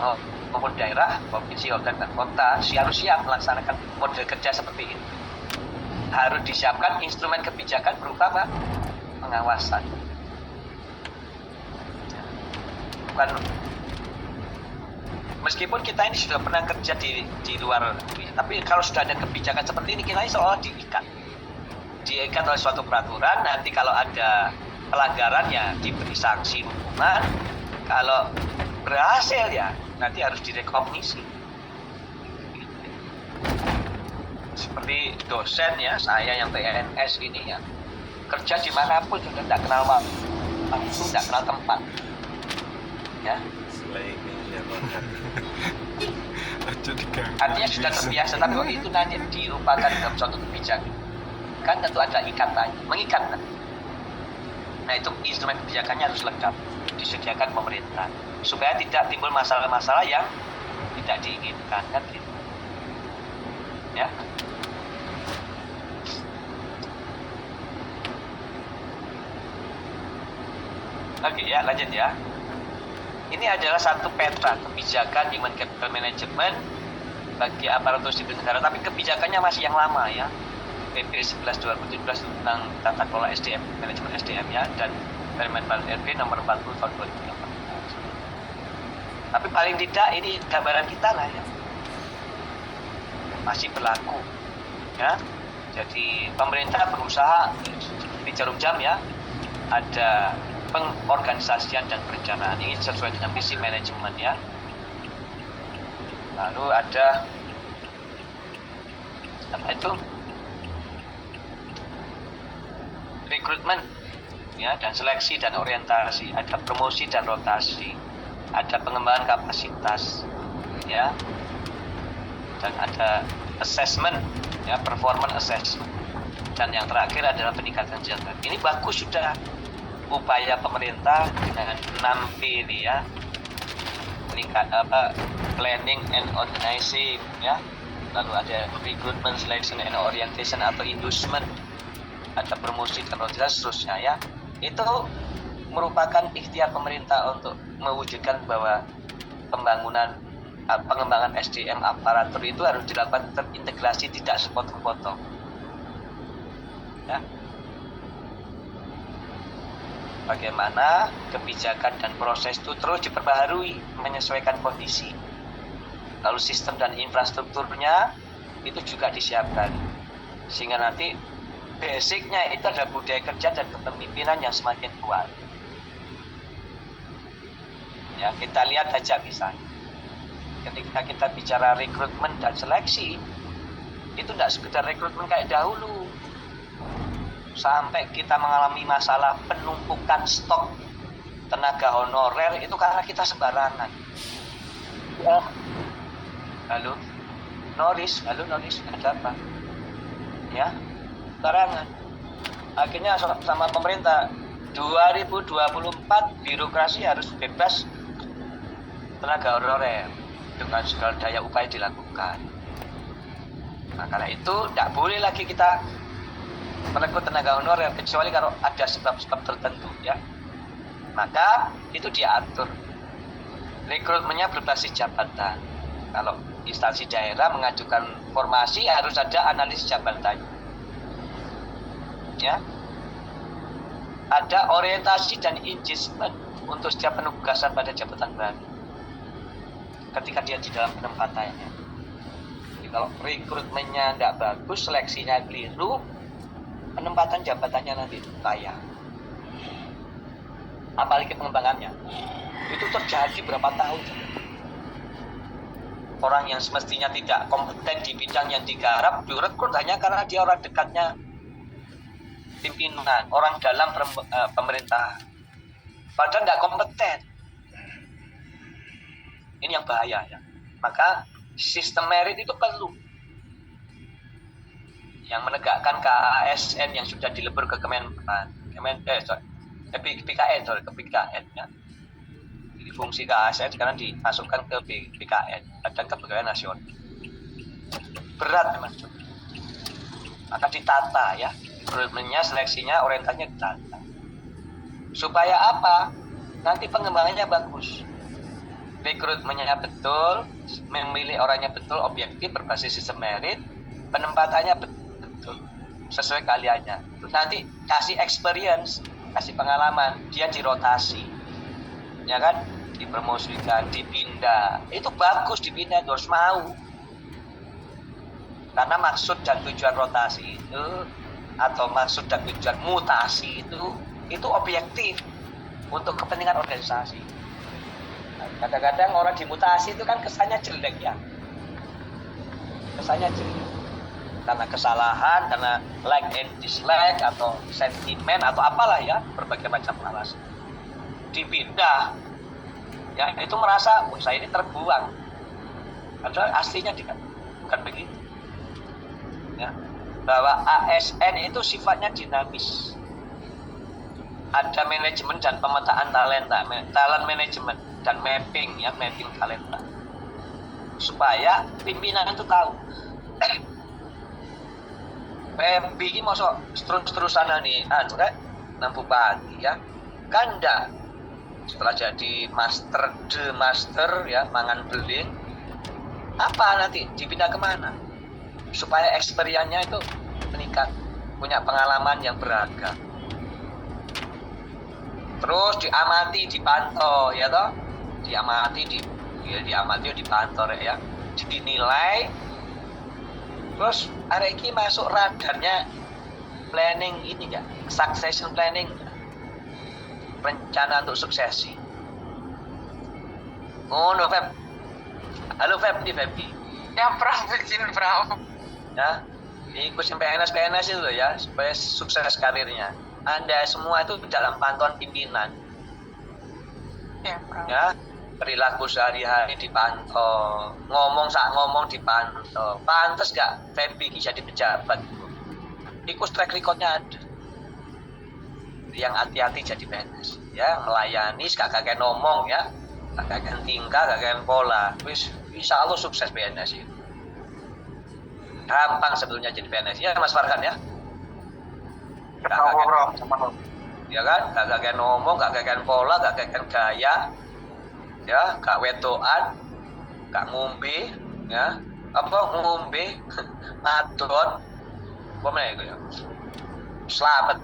maupun daerah, provinsi, dan kota harus siap melaksanakan model kerja seperti ini. Harus disiapkan instrumen kebijakan berupa apa? Pengawasan. Bukan, meskipun kita ini sudah pernah kerja di luar negeri, tapi kalau sudah ada kebijakan seperti ini, kita ini seolah diikat oleh suatu peraturan. Nanti kalau ada pelanggaran ya diberi sanksi hukuman, kalau berhasil ya nanti harus direkognisi. Seperti dosen ya, saya yang PNS ini ya, kerja dimanapun sudah tidak kenal waktu, tidak kenal tempat ya. Artinya sudah terbiasa, tapi kalau itu nanti dilupakan dalam suatu kebijakan, kan tentu ada ikatan, mengikat kan? Nah, itu instrumen kebijakannya harus lengkap disediakan pemerintah supaya tidak timbul masalah-masalah yang tidak diinginkan kan gitu. Ya. Oke ya, lanjut ya. Ini adalah satu peta kebijakan Human Capital Management bagi aparatur sipil negara, tapi kebijakannya masih yang lama ya. PP 11/2017 tentang tata kelola SDM, manajemen SDM ya, dan Permenpan RB nomor 40 tahun 2018. Tapi paling tidak ini gambaran kita lah ya. Masih berlaku ya. Jadi pemerintah berusaha di jarum jam ya, ada pengorganisasian dan perencanaan ini sesuai dengan visi manajemen ya. Lalu ada apa itu? Rekrutmen ya, dan seleksi dan orientasi, ada promosi dan rotasi, ada pengembangan kapasitas, ya, dan ada assessment ya, performance assessment, dan yang terakhir adalah peningkatan kesejahteraan. Ini bagus sudah upaya pemerintah dengan 6P ini ya, planning and organizing ya, lalu ada recruitment, selection and orientation atau inducement, ada promosi dan seterusnya ya. Itu merupakan ikhtiar pemerintah untuk mewujudkan bahwa pengembangan SDM aparatur itu harus dilakukan terintegrasi, tidak sepotong-potong ya. Bagaimana kebijakan dan proses itu terus diperbaharui menyesuaikan kondisi, lalu sistem dan infrastrukturnya itu juga disiapkan, sehingga nanti basicnya itu ada budaya kerja dan kepemimpinan yang semakin kuat ya. Kita lihat aja misalnya ketika kita bicara rekrutmen dan seleksi, itu tidak sekedar rekrutmen kayak dahulu, sampai kita mengalami masalah penumpukan stok tenaga honorer itu karena kita sembarangan ya. Halo Noris, ada apa ya, sembarangan. Akhirnya sama pemerintah 2024 birokrasi harus bebas tenaga honorer dengan segala daya upaya dilakukan. Nah, karena itu tidak boleh lagi kita merekrut tenaga honorer kecuali kalau ada sebab-sebab tertentu ya. Maka itu diatur rekrutmennya berbasis jabatan. Kalau instansi daerah mengajukan formasi harus ada analisis jabatan ya. Ada orientasi dan engagement untuk setiap penugasan pada jabatan baru ketika dia di dalam penempatannya. Jadi kalau rekrutmennya tidak bagus, seleksinya keliru, penempatan jabatannya nanti kaya. Apalagi pengembangannya itu terjadi berapa tahun. Orang yang semestinya tidak kompeten di bidang yang digarap direkrut hanya karena dia orang dekatnya pimpinan, orang dalam pemerintah, padahal tidak kompeten. Ini yang bahaya ya. Maka sistem merit itu perlu, yang menegakkan KASN yang sudah dilebur ke BKN ya. Jadi fungsi KASN sekarang dimasukkan ke BKN, Badan Kepegawaian Nasional. Berat memang. Maka ditata ya, rekrutmennya, seleksinya, orientasinya ditata. Supaya apa? Nanti pengembangannya bagus. Rekrutmennya betul, memilih orangnya betul, objektif, berbasis sistem merit, penempatannya betul, sesuai keahliannya. Terus nanti kasih experience, kasih pengalaman, dia dirotasi, ya kan, dipromosikan, dipindah. Itu bagus dipindah, harus mau. Karena maksud dan tujuan rotasi itu atau maksud dan tujuan mutasi itu objektif untuk kepentingan organisasi. Kadang-kadang orang dimutasi itu kan kesannya jelek ya. Kesannya jelek. Karena kesalahan, karena like and dislike, atau sentimen, atau apalah ya, berbagai macam alasan. Dipindah, ya itu merasa, saya ini terbuang. Padahal aslinya bukan begitu. Ya, bahwa ASN itu sifatnya dinamis. Ada manajemen dan pemetaan talenta, talent management dan mapping ya, mapping talenta, supaya pimpinan itu tahu PMB ini masuk terus-terusan nih nang bupati ya kan enggak, setelah jadi master ya, mangan beling apa nanti dipindah kemana supaya experience-nya itu meningkat, punya pengalaman yang beragam. Terus diamati, dipantau ya toh, diamati, dipantau ya, dinilai. Terus hari ini masuk radarnya planning ini ya, succession planning, rencana untuk suksesi. Oh no Feb, halo Feb, ini Feb. Ya Bram, izin Bram. Ya, ikut PNS itu ya, supaya sukses karirnya. Anda semua itu dalam pantauan pimpinan. Ya Bram. Ya, perilaku sehari-hari dipantau, ngomong dipantau. Pantes gak Feby bisa di pejabat? Ikut track recordnya ada. Yang hati-hati jadi PNS, ya melayani, gak kakek ngomong ya, gak kakek tingkah, gak kakek pola. Wis, insya Allah sukses PNS itu. Gampang sebelumnya jadi PNS ya Mas Farhan ya. Ya kan, gak kakek ngomong, gak kakek pola, gak kakek gaya, ya, gak wedoan, gak ngombe, ya, apa ngombe, madon, apa mana itu ya, selamat,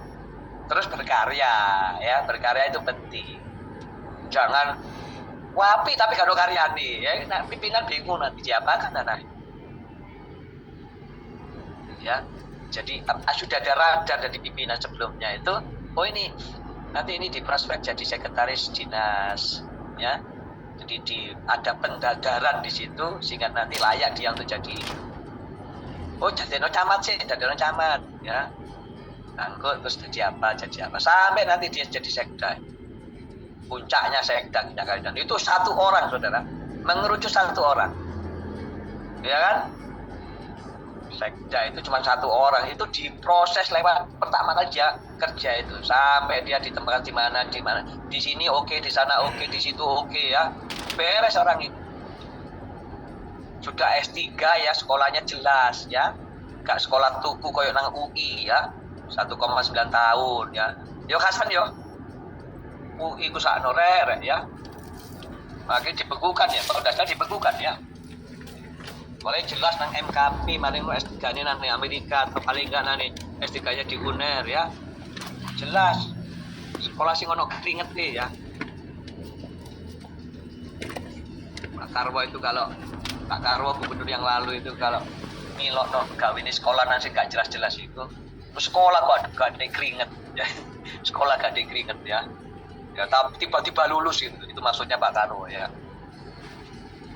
terus berkarya, ya, berkarya itu penting, jangan wapi tapi gak ada karya nih, ya, nah, pimpinan bingung nanti diapakan anak, ya, jadi sudah ada radar dari pimpinan sebelumnya itu. Oh ini nanti ini di prospek jadi sekretaris dinas, ya. Jadi ada pendadaran di situ sehingga nanti layak dia untuk jadi. Oh jadi camat sih, jadi camat, ya. Angkut terus jadi apa sampai nanti dia jadi sekda. Puncaknya sekda dan itu satu orang saudara, mengerucut satu orang, ya kan? Sekda itu cuma satu orang, itu diproses lewat pertama kali dia kerja itu sampai dia ditempatkan di mana di sini oke, di sana oke, di situ oke, ya beres orang itu sudah S3 ya, sekolahnya jelas ya, gak sekolah tuku koyo nang UI ya, 1,9 tahun ya, yo Hasan yo UI ku sakno rerek ya, makanya dibekukan ya, kalau dasar dibekukan ya. Boleh jelas nang MKP, maling S3-nya nang Amerika atau paling enggak nang S3-nya di UNER ya. Jelas. Sekolah sing ono keringet ya. Pak Karwo itu kalau Pak Karwo gubernur yang lalu itu kalau ngilokno gawe ini sekolah nang sing gak jelas-jelas itu. Sekolah kok gak ada keringet ya. Sekolah gak ada keringet ya. Ya tapi tiba-tiba lulus itu maksudnya Pak Karwo ya.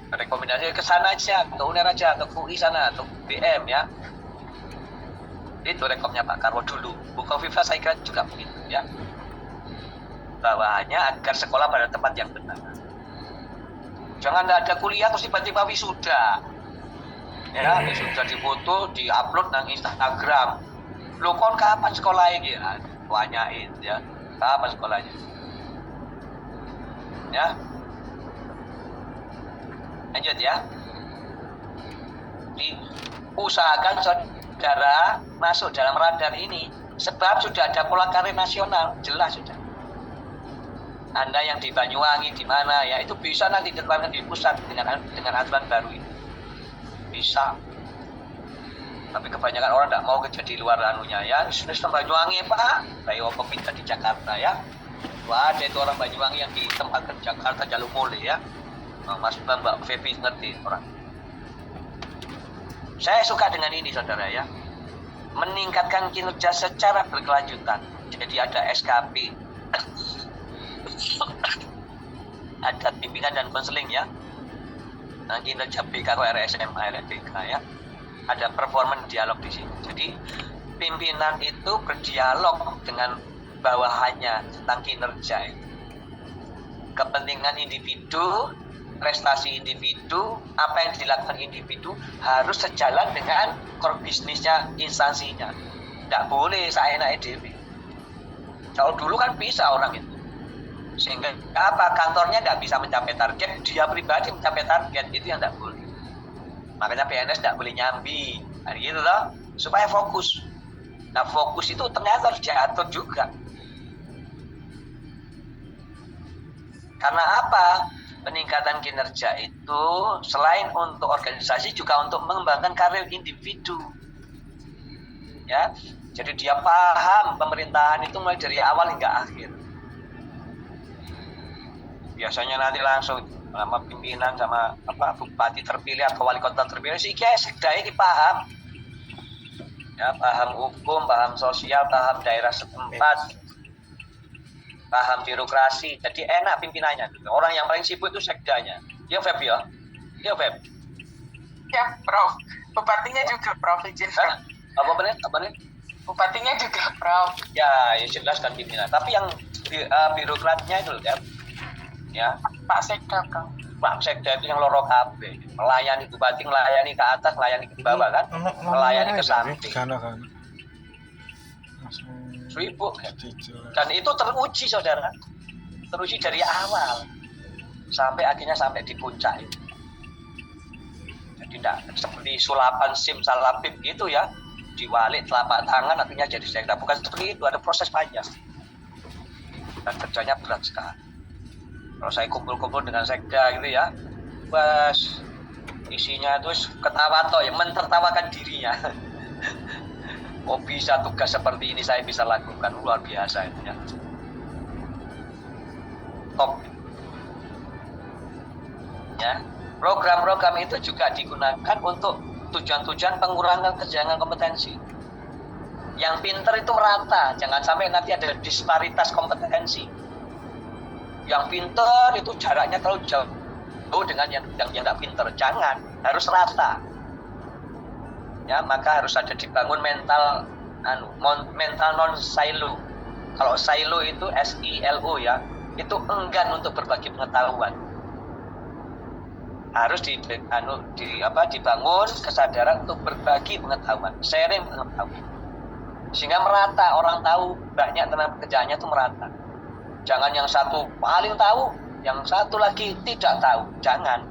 Rekomendasi ke sana aja, ke UNER aja, ke UI sana, atau BM ya. Itu rekomnya Pak Karwo dulu. Bu Kofifa saya kira juga begitu ya. Bawaannya agar sekolah pada tempat yang benar. Jangan ada kuliah terus tiba-tiba wisuda. Ya, wisuda difoto, diupload nang Instagram. Lo kon kapan sekolahnya ya? Tanyain ya. Kapan sekolahnya? Ya. Lanjut ya. Diusahakan saudara masuk dalam radar ini sebab sudah ada pola karir nasional, jelas sudah. Anda yang di Banyuwangi di mana ya, itu bisa nanti diterapkan di pusat dengan aturan baru ini. Bisa. Tapi kebanyakan orang tidak mau kerja di luar anunya ya. Sistem Banyuwangi Pak, kayak apa pindah di Jakarta ya. Wah, ada itu orang Banyuwangi yang ditempatkan di Jakarta jalur mulai ya. Mas Mbak Feby ngerti orang. Saya suka dengan ini saudara ya, meningkatkan kinerja secara berkelanjutan. Jadi ada SKP, ada bimbingan dan konseling ya. Nah, kinerja BK, RSMA, LPK ya. Ada performance dialog di sini. Jadi pimpinan itu berdialog dengan bawahannya tentang kinerja itu. Kepentingan individu, prestasi individu, apa yang dilakukan individu harus sejalan dengan core bisnisnya instansinya. Tidak boleh saya naik dewi. Kalau dulu kan bisa orang itu, sehingga apa kantornya tidak bisa mencapai target, dia pribadi mencapai target, itu yang tidak boleh. Makanya PNS tidak boleh nyambi, hari gitu loh, supaya fokus. Nah fokus itu ternyata harus diatur juga. Karena apa? Peningkatan kinerja itu selain untuk organisasi juga untuk mengembangkan karir individu. Ya, jadi dia paham pemerintahan itu mulai dari awal hingga akhir. Biasanya nanti langsung sama pimpinan sama apa bupati terpilih atau wali kota terpilih sih kayak sekda ini paham. Ya, paham hukum, paham sosial, paham daerah setempat. Paham birokrasi, jadi enak pimpinannya. Orang yang paling sibuk itu sekdanya. Ya Feb ya? Ya Feb? Ya Prof, bupatinya juga Prof, izin Prof. Apa benar? Bupatinya juga Prof. Ya jelas kan pimpinan. Tapi yang birokratnya itu ya, ya. Pak Sekda, Prof. Pak Sekda itu yang loro kabeh, melayani bupati, melayani ke atas, melayani ke bawah kan, melayani ke samping. Kan. Sibuk kan? Dan itu teruji saudara, teruji dari awal sampai akhirnya sampai di puncak itu. Jadi tidak seperti sulapan simsalabim gitu ya, diwalik telapak tangan akhirnya jadi sekda, bukan seperti itu, ada proses panjang dan kerjanya berat sekali. Kalau saya kumpul-kumpul dengan sekda gitu ya, bas isinya terus ketawa toh ya, mentertawakan dirinya. Oh bisa tugas seperti ini saya bisa lakukan, luar biasa itu ya. Top. Ya, program-program itu juga digunakan untuk tujuan-tujuan pengurangan kesenjangan kompetensi. Yang pinter itu merata, jangan sampai nanti ada disparitas kompetensi. Yang pinter itu jaraknya terlalu jauh dengan yang nggak pinter, jangan, harus rata. Ya, maka harus ada dibangun mental non silo. Kalau silo itu SILO ya, itu enggan untuk berbagi pengetahuan. Harus dibangun kesadaran untuk berbagi pengetahuan, sharing pengetahuan. Sehingga merata, orang tahu banyak tentang pekerjaannya itu merata. Jangan yang satu paling tahu, yang satu lagi tidak tahu. Jangan.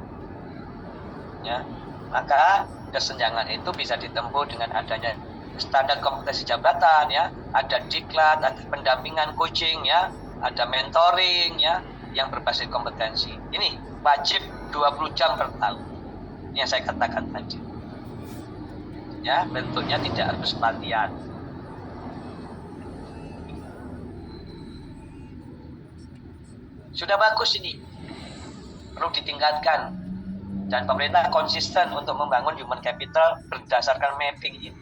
Ya. Maka kesenjangan itu bisa ditempuh dengan adanya standar kompetensi jabatan ya, ada diklat, ada pendampingan coaching ya, ada mentoring ya yang berbasis kompetensi. Ini wajib 20 jam per tahun. Ini yang saya katakan tadi. Ya, bentuknya tidak harus pelatihan. Sudah bagus ini, perlu ditingkatkan, dan pemerintah konsisten untuk membangun human capital berdasarkan mapping ini.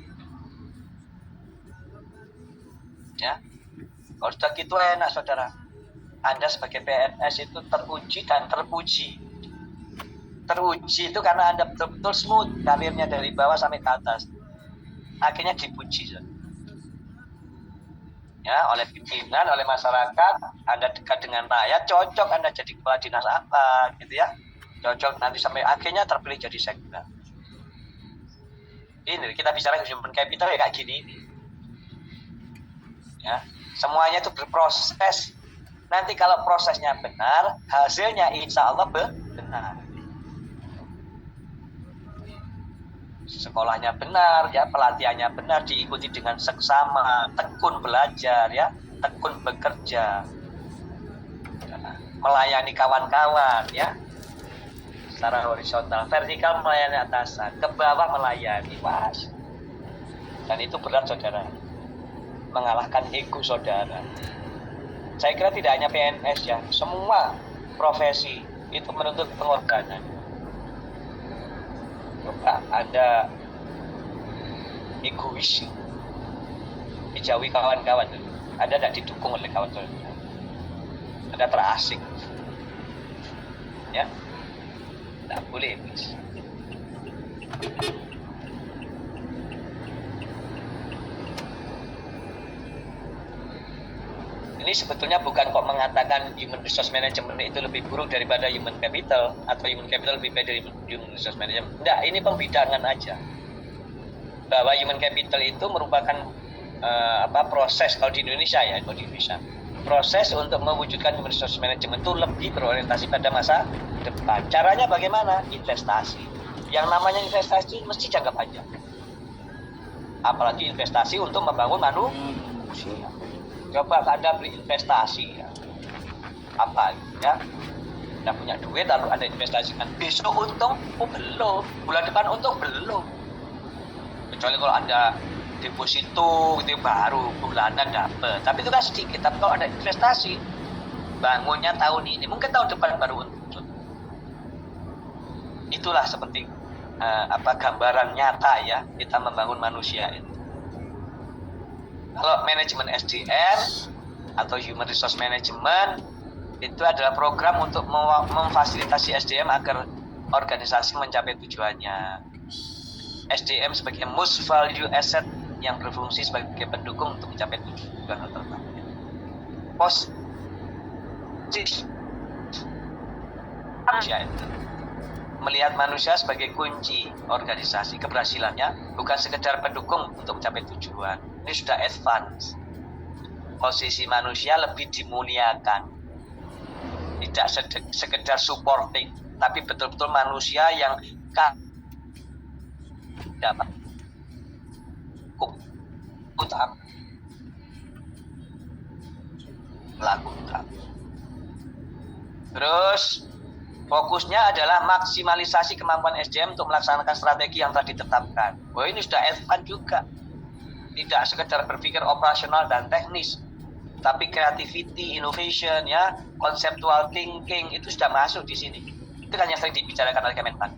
Ya, kalau sudah gitu enak saudara, Anda sebagai PNS itu teruji dan terpuji. Teruji itu karena Anda betul-betul smooth karirnya dari bawah sampai ke atas, akhirnya dipuji saudara. Ya, oleh pimpinan, oleh masyarakat, Anda dekat dengan rakyat, cocok Anda jadi kepala dinas apa, gitu ya, cocok nanti sampai akhirnya terpilih jadi sekda. Ini kita bicara human capital ya kayak gini. Ya, semuanya itu berproses. Nanti kalau prosesnya benar, hasilnya insya Allah benar. Sekolahnya benar ya, pelatihannya benar, diikuti dengan seksama, tekun belajar ya, tekun bekerja, melayani kawan-kawan ya, secara horizontal, vertikal melayani atasan, ke bawah melayani, was. Dan itu berat saudara, mengalahkan ego saudara. Saya kira tidak hanya PNS ya, semua profesi itu menuntut pengorbanan. Coba Anda egois, dijauhi kawan-kawan, Anda tidak didukung oleh kawan-kawan, Anda terasing, ya, tidak boleh egois. Ini sebetulnya bukan kok mengatakan human resource management itu lebih buruk daripada human capital atau human capital lebih baik dari human resource management. Enggak, ini pembidangan aja. Bahwa human capital itu merupakan proses kalau di Indonesia ya, proses untuk mewujudkan human resource management itu lebih berorientasi pada masa depan. Caranya bagaimana? Investasi. Yang namanya investasi itu mesti jangka panjang. Apalagi investasi untuk membangun manusia. Coba Anda berinvestasi ya, apa ya, Anda punya duit lalu Anda investasikan, besok untung belum, bulan depan untung belum, kecuali kalau Anda deposito itu baru bulanan dapat, tapi itu kan sedikit. Tapi kalau Anda investasi, bangunnya tahun ini, mungkin tahun depan baru untung. Itulah seperti gambaran nyata ya kita membangun manusia itu. Kalau manajemen SDM atau human resource management itu adalah program untuk memfasilitasi SDM agar organisasi mencapai tujuannya. SDM sebagai most value asset yang berfungsi sebagai pendukung untuk mencapai tujuan tertentu. Positif manusia itu. Melihat manusia sebagai kunci organisasi keberhasilannya, bukan sekedar pendukung untuk mencapai tujuan. Ini sudah advance. Posisi manusia lebih dimuliakan. Tidak sekedar supporting, tapi betul-betul manusia yang dapat utama melakukan. Terus fokusnya adalah maksimalisasi kemampuan SDM untuk melaksanakan strategi yang telah ditetapkan. Oh, ini sudah advance juga. Tidak sekedar berpikir operasional dan teknis, tapi creativity, innovation, ya, conceptual thinking itu sudah masuk di sini. Itu kan yang sering dibicarakan oleh Kemenpan.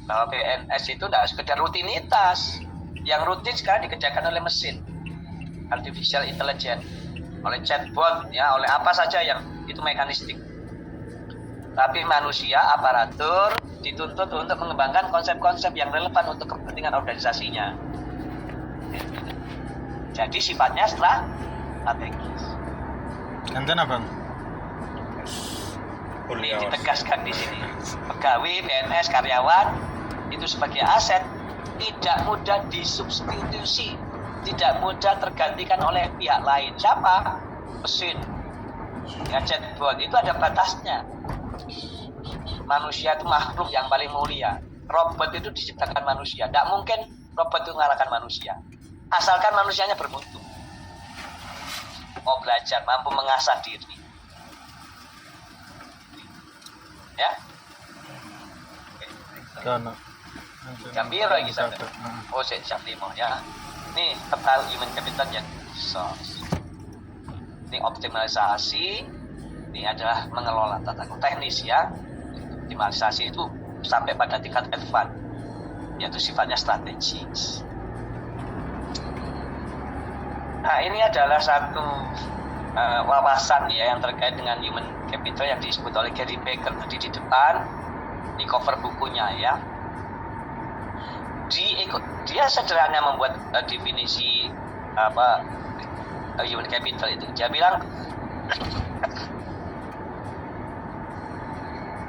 Bahwa PNS itu tidak sekedar rutinitas. Yang rutin sekarang dikerjakan oleh mesin, artificial intelligence, oleh chatbot, ya, oleh apa saja yang itu mekanistik. Tapi manusia, aparatur dituntut untuk mengembangkan konsep-konsep yang relevan untuk kepentingan organisasinya. Jadi sifatnya strategis. Enten abang. Ini ditegaskan di sini. Pegawai, PNS, karyawan itu sebagai aset tidak mudah disubstitusi, tidak mudah tergantikan oleh pihak lain. Siapa? Mesin. Ya, chatbot itu ada batasnya. Manusia itu makhluk yang paling mulia. Robot itu diciptakan manusia. Tidak mungkin robot itu mengalahkan manusia. Asalkan manusianya bermutu. Mau belajar, mampu mengasah diri. Ya? Karena Jam biru lagi sampai. Oh, jam 5 ya. Ini tentang human capital yang resource. Ini optimalisasi. Ini adalah mengelola tata kelola teknis, ya. Optimalisasi itu sampai pada tingkat advance, yaitu sifatnya strategis. Nah, ini adalah satu wawasan, ya, yang terkait dengan human capital yang disebut oleh Gary Becker tadi di depan. Di cover bukunya, ya. Dia sederhana membuat definisi human capital itu. Dia bilang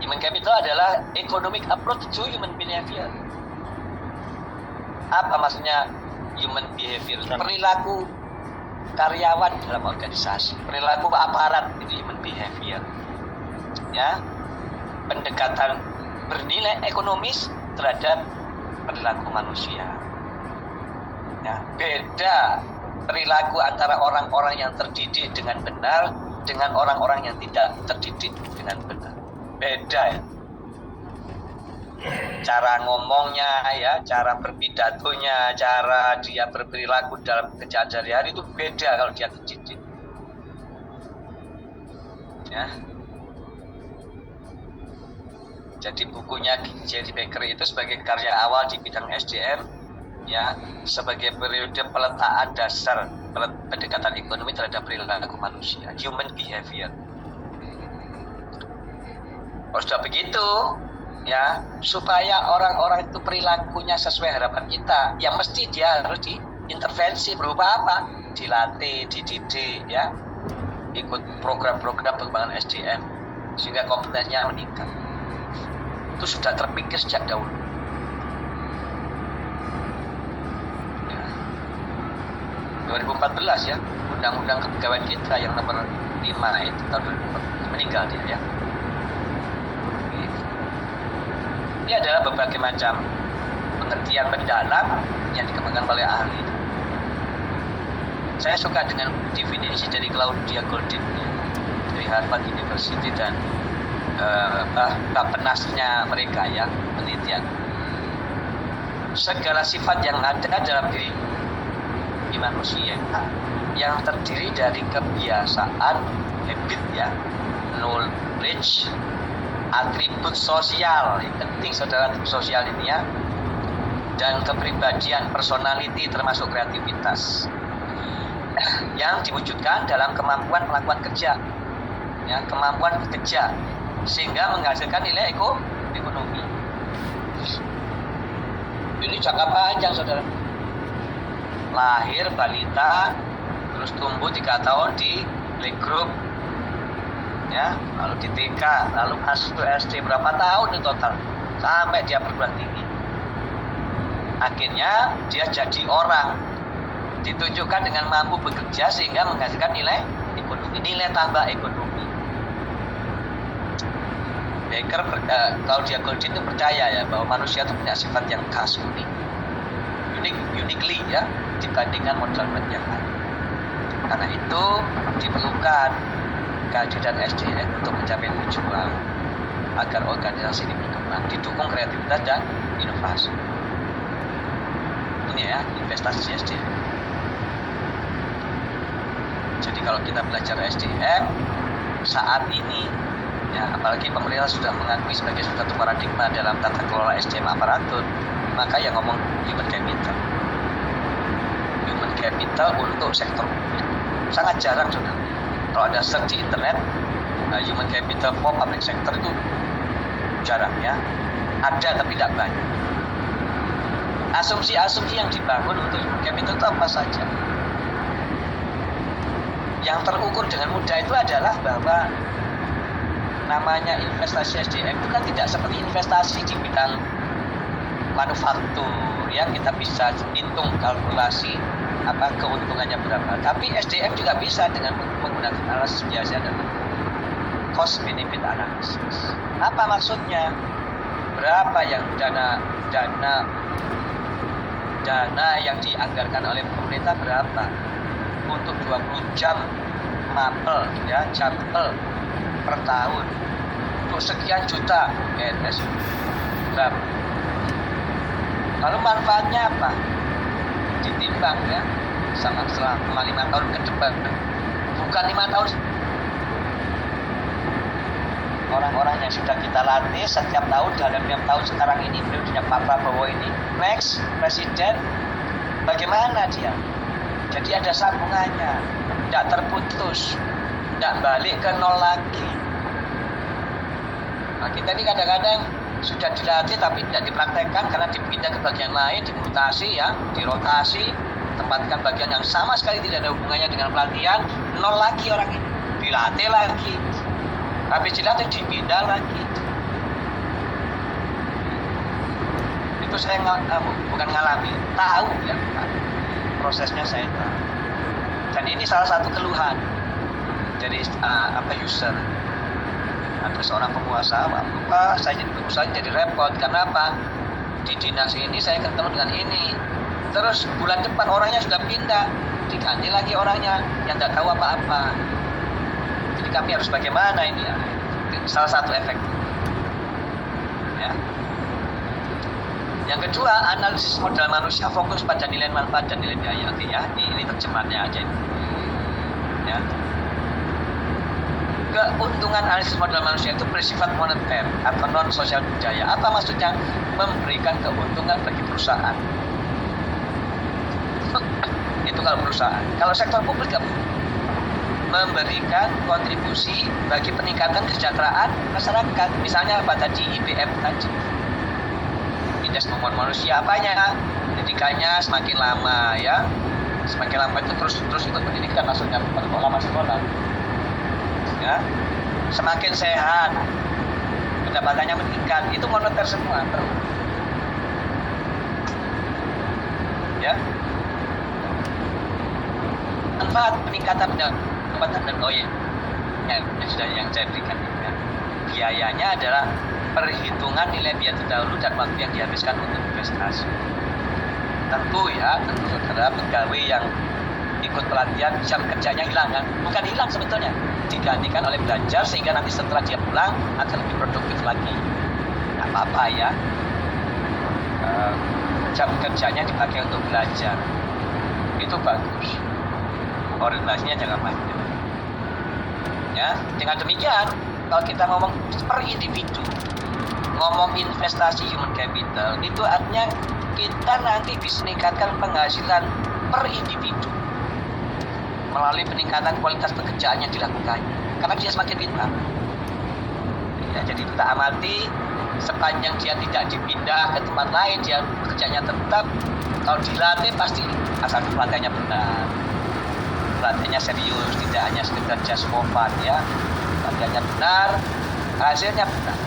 human capital adalah economic approach to human behavior. Apa maksudnya human behavior? Perilaku karyawan dalam organisasi, perilaku aparat itu human behavior. Ya, pendekatan bernilai ekonomis terhadap perilaku manusia. Ya, beda perilaku antara orang-orang yang terdidik dengan benar dengan orang-orang yang tidak terdidik dengan benar. Beda, ya. Cara ngomongnya, ya, cara berpidatonya, cara dia berperilaku dalam kerjaan sehari-hari itu beda kalau dia terdidik. Ya. Jadi bukunya Gary Becker itu sebagai karya awal di bidang SDM, ya, sebagai periode peletaan dasar pendekatan ekonomi terhadap perilaku manusia, human behavior. Kalau sudah begitu, ya, supaya orang-orang itu perilakunya sesuai harapan kita, ya mesti dia harus diintervensi berupa apa? Dilatih, dididik, ya, ikut program-program pengembangan SDM sehingga kompetensinya meningkat. Itu sudah terpikir sejak dahulu. Ya. 2014, ya, undang-undang kepegawaian kita yang nomor 5 itu tahun 2014 meninggal dia, ya. Ini adalah berbagai macam pengertian mendalam yang dikembangkan oleh ahli. Saya suka dengan definisi dari Claudia Goldin, ya, dari Harvard University dan penasnya mereka, ya, penelitian. Segala sifat yang ada dalam diri manusia yang terdiri dari kebiasaan, habit, ya, knowledge, atribut sosial, yang penting saudara atribut sosial ini, ya, dan kepribadian, personality termasuk kreativitas yang diwujudkan dalam kemampuan melakukan kerja, ya, kemampuan bekerja sehingga menghasilkan nilai ekonomi. Ini jangka panjang, saudara. Lahir balita, terus tumbuh 3 tahun di playgroup, ya, lalu di TK, lalu masuk ke SD, berapa tahun itu total sampai dia perguruan tinggi. Akhirnya dia jadi orang, ditunjukkan dengan mampu bekerja sehingga menghasilkan nilai ekonomi, nilai tambah ekonomi. Baker, Claudia Goldin itu percaya ya bahwa manusia itu punya sifat yang khas, uniquely ya, dibandingkan modal yang lain. Karena itu diperlukan kehadiran SDM untuk mencapai tujuan agar organisasi ini berkembang, didukung kreativitas dan inovasi. Ini ya, investasi SDM. Jadi kalau kita belajar SDM saat ini, ya, apalagi pemerintah sudah mengakui sebagai suatu paradigma dalam tata kelola SDM aparatur, maka yang ngomong human capital. Human capital untuk sektor publik. Sangat jarang sudah. Kalau ada search di internet, human capital for public sector itu jarang ya. Ada tapi tidak banyak. Asumsi-asumsi yang dibangun untuk human capital itu apa saja? Yang terukur dengan mudah itu adalah bahwa namanya investasi SDM itu kan tidak seperti investasi di bidang manufaktur ya, kita bisa hitung kalkulasi apa keuntungannya berapa. Tapi SDM juga bisa dengan menggunakan analisis biasa dan cost benefit analysis. Apa maksudnya? Berapa yang dana yang dianggarkan oleh pemerintah berapa untuk 20 jam mapel ya, jampel per tahun untuk sekian juta PNS berapa? Lalu manfaatnya apa? Ditimbang ya selama 5 tahun ke depan, bukan 5 tahun. Orang-orang yang sudah kita latih setiap tahun dalam 6 tahun sekarang ini, periodenya Pak Prabowo ini, next presiden, bagaimana dia? Jadi ada sambungannya, tidak terputus, tidak balik ke nol lagi. Nah, kita ini kadang-kadang sudah dilatih tapi tidak dipraktekkan karena dipindah ke bagian lain, dimutasi ya, dirotasi, tempatkan bagian yang sama sekali tidak ada hubungannya dengan pelatihan, nol lagi orang ini, dilatih lagi. Habis dilatih dipindah lagi. Itu saya bukan ngalami, tahu ya, prosesnya saya tahu. Dan ini salah satu keluhan dari user. Ada seorang penguasa, Pak, saya jadi pengusaha jadi repot. Karena apa? Di dinas ini saya ketemu dengan ini. Terus bulan depan orangnya sudah pindah, diganti lagi orangnya yang tidak tahu apa-apa. Jadi kami harus bagaimana ini ya? Salah satu efek. Ya. Yang kedua, analisis modal manusia fokus pada nilai manfaat dan nilai biaya. Oke ya, ini terjemahannya aja. Ya. Keuntungan analisis modal manusia itu bersifat moneter atau non sosial budaya. Apa maksudnya? Memberikan keuntungan bagi perusahaan. Itu kalau perusahaan. Kalau sektor publik apa? Memberikan kontribusi bagi peningkatan kesejahteraan masyarakat. Misalnya apa tadi, IPM tadi, indeks pembangunan manusia, apanya? Pendidikannya semakin lama ya, semakin lama itu terus ikut pendidikan, maksudnya lama sekolah ya, semakin sehat, pendapatannya meningkat, itu moneter semua ya. Manfaat peningkatan pendapatan dan sudah yang saya berikan ya. Biayanya adalah perhitungan nilai biaya terdahulu dan waktu yang dihabiskan untuk investasi. Tentu saudara pegawai yang ikut pelatihan jam kerjanya hilang kan? Bukan hilang sebetulnya, digantikan oleh belajar sehingga nanti setelah dia pulang akan lebih produktif lagi. Nggak apa-apa ya, jam kerjanya dipakai untuk belajar, itu bagus. Orientasinya jangan panjang. Ya, dengan demikian kalau kita ngomong per individu, ngomong investasi human capital, itu artinya kita nanti bisa meningkatkan penghasilan per individu melalui peningkatan kualitas pekerjaan yang dilakukan, karena dia semakin pintar. Ya, jadi kita amati sepanjang dia tidak dipindah ke tempat lain, dia pekerjaannya tetap. Kalau dilatih pasti asal pelatihannya benar, pelatihannya serius, tidak hanya sekedar just for fun ya. Pembeliannya benar, hasilnya benar.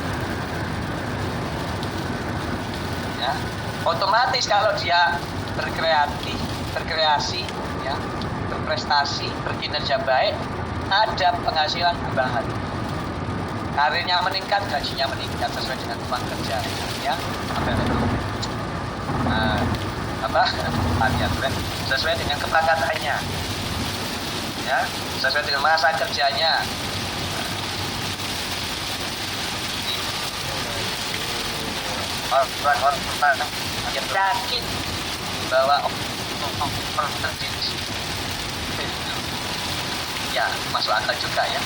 Ya, otomatis kalau dia berkreasi, ya, berprestasi, berkinerja baik, ada penghasilan tambahan. Karirnya meningkat, gajinya meningkat sesuai dengan uang kerja, ya. Sesuai dengan kepakatannya, ya, sesuai dengan masa kerjanya. Orang-orang yang yakin bahwa orang terdidik, ya masuk akal juga ya.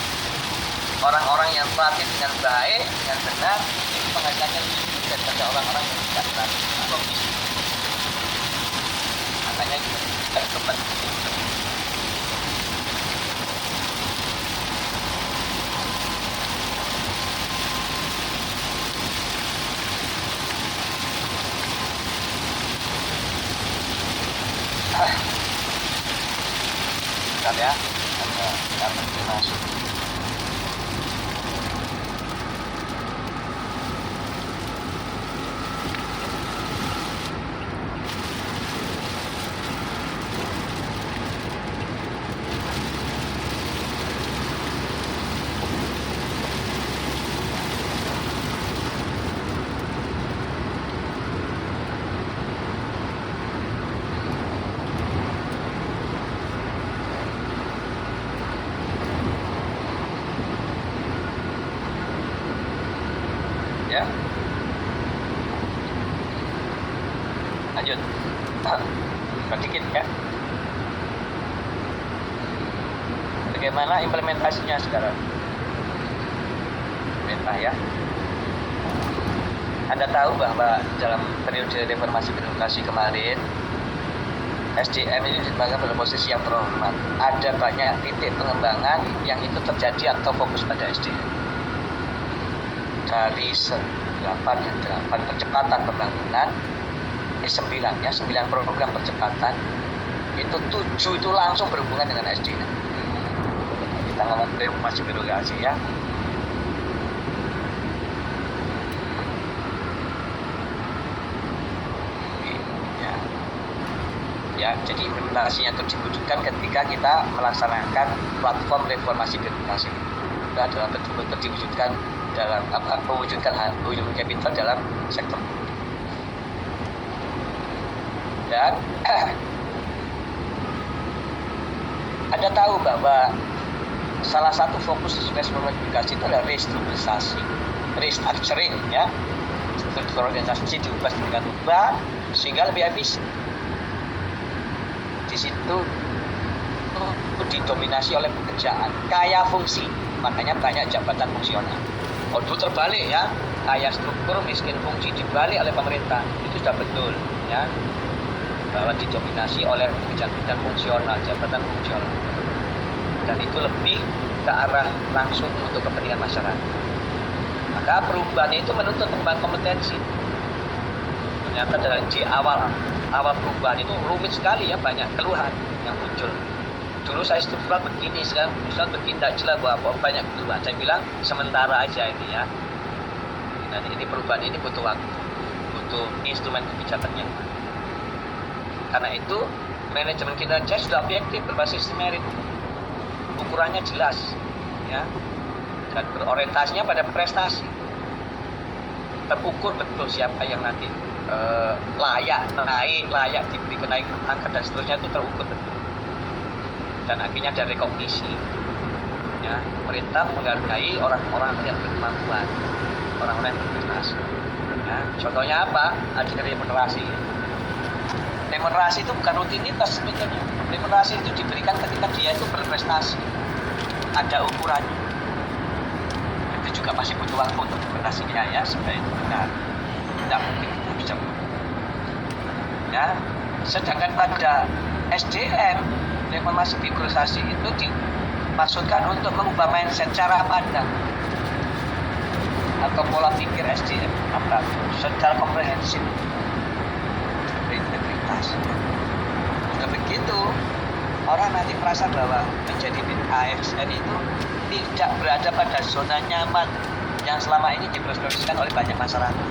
Orang-orang yang terlatih dengan baik, dengan benar, itu penghasilannya lebih tinggi daripada orang-orang yang tidak terlatih. Makanya itu penting. Bentar ya, ada penting masuk. Ya, lanjut sedikit ya, bagaimana implementasinya sekarang. Perintah ya, Anda tahu bahwa dalam periode reformasi birokrasi kemarin SDM ini ditempatkan pada posisi yang terhormat. Ada banyak titik pengembangan yang itu terjadi atau fokus pada SDM. Dari 8 percepatan pembangunan, 9 program percepatan, itu 7 itu langsung berhubungan dengan SDM. Kita ngomong reformasi birokrasi ya. Ya, jadi implementasinya itu diwujudkan ketika kita melaksanakan platform reformasi birokrasi. Itu adalah betul-betul diwujudkan dalam mewujudkan human capital dalam sektor. Dan Anda tahu bahwa salah satu fokus reformasi birokrasi itu adalah restructuring ya. Struktur organisasi diubah dengan ubah sehingga lebih efisien. Di situ didominasi oleh pekerjaan kaya fungsi, makanya banyak jabatan fungsional. Dulu terbalik ya, kaya struktur, miskin fungsi, dibalik oleh pemerintah. Itu sudah betul ya, bahwa didominasi oleh pekerjaan fungsional, jabatan fungsional, dan itu lebih ke arah langsung untuk kepentingan masyarakat. Maka perubahan itu menuntut pengembangan kompetensi. Ternyata di awal perubahan itu rumit sekali ya, banyak keluhan yang muncul. Dulu saya struktural begini, sekarang pusat bertindak jelas bahwa banyak keluhan. Saya bilang sementara aja ini ya. Dan ini perubahan ini butuh waktu, butuh instrumen kebijakannya. Karena itu manajemen kinerja sudah objektif berbasis merit, ukurannya jelas, ya, dan berorientasinya pada prestasi. Terukur betul siapa yang nanti layak naik, layak diberi kenaikan pangkat dan seterusnya, itu terukur betul. Dan akhirnya ada rekognisi, ya, pemerintah menghargai orang-orang yang berkemampuan, orang-orang yang berprestasi. Ya, contohnya apa? Ada remunerasi. Remunerasi itu bukan rutinitas sebetulnya. Remunerasi itu diberikan ketika dia itu berprestasi. Ada ukurannya. Itu juga masih butuh waktu untuk implementasinya ya, supaya itu benar. Tidak mungkin itu bisa. Ya, sedangkan pada SDM, reformasi birokrasi itu dimaksudkan untuk mengubah mindset, cara pandang atau pola pikir SDM secara komprehensif, berintegritas. Jika begitu, orang nanti merasa bahwa menjadi ASN itu tidak berada pada zona nyaman yang selama ini diprediksikan oleh banyak masyarakat.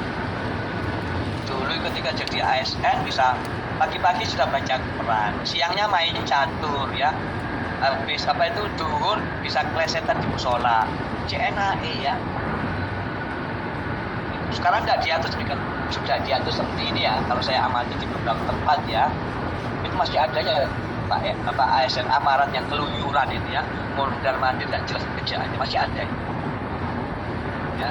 Dulu ketika jadi ASN bisa pagi-pagi sudah baca Quran, siangnya main catur ya, habis apa itu duhur bisa klesetan di musola, CNAE ya. Sekarang nggak diatur demikian, sudah diatur seperti ini ya. Kalau saya amati di beberapa tempat ya, itu masih ada ya Pak ASN aparat yang keluyuran itu ya, mondar mandir dan jelas kerjaannya masih ada ya.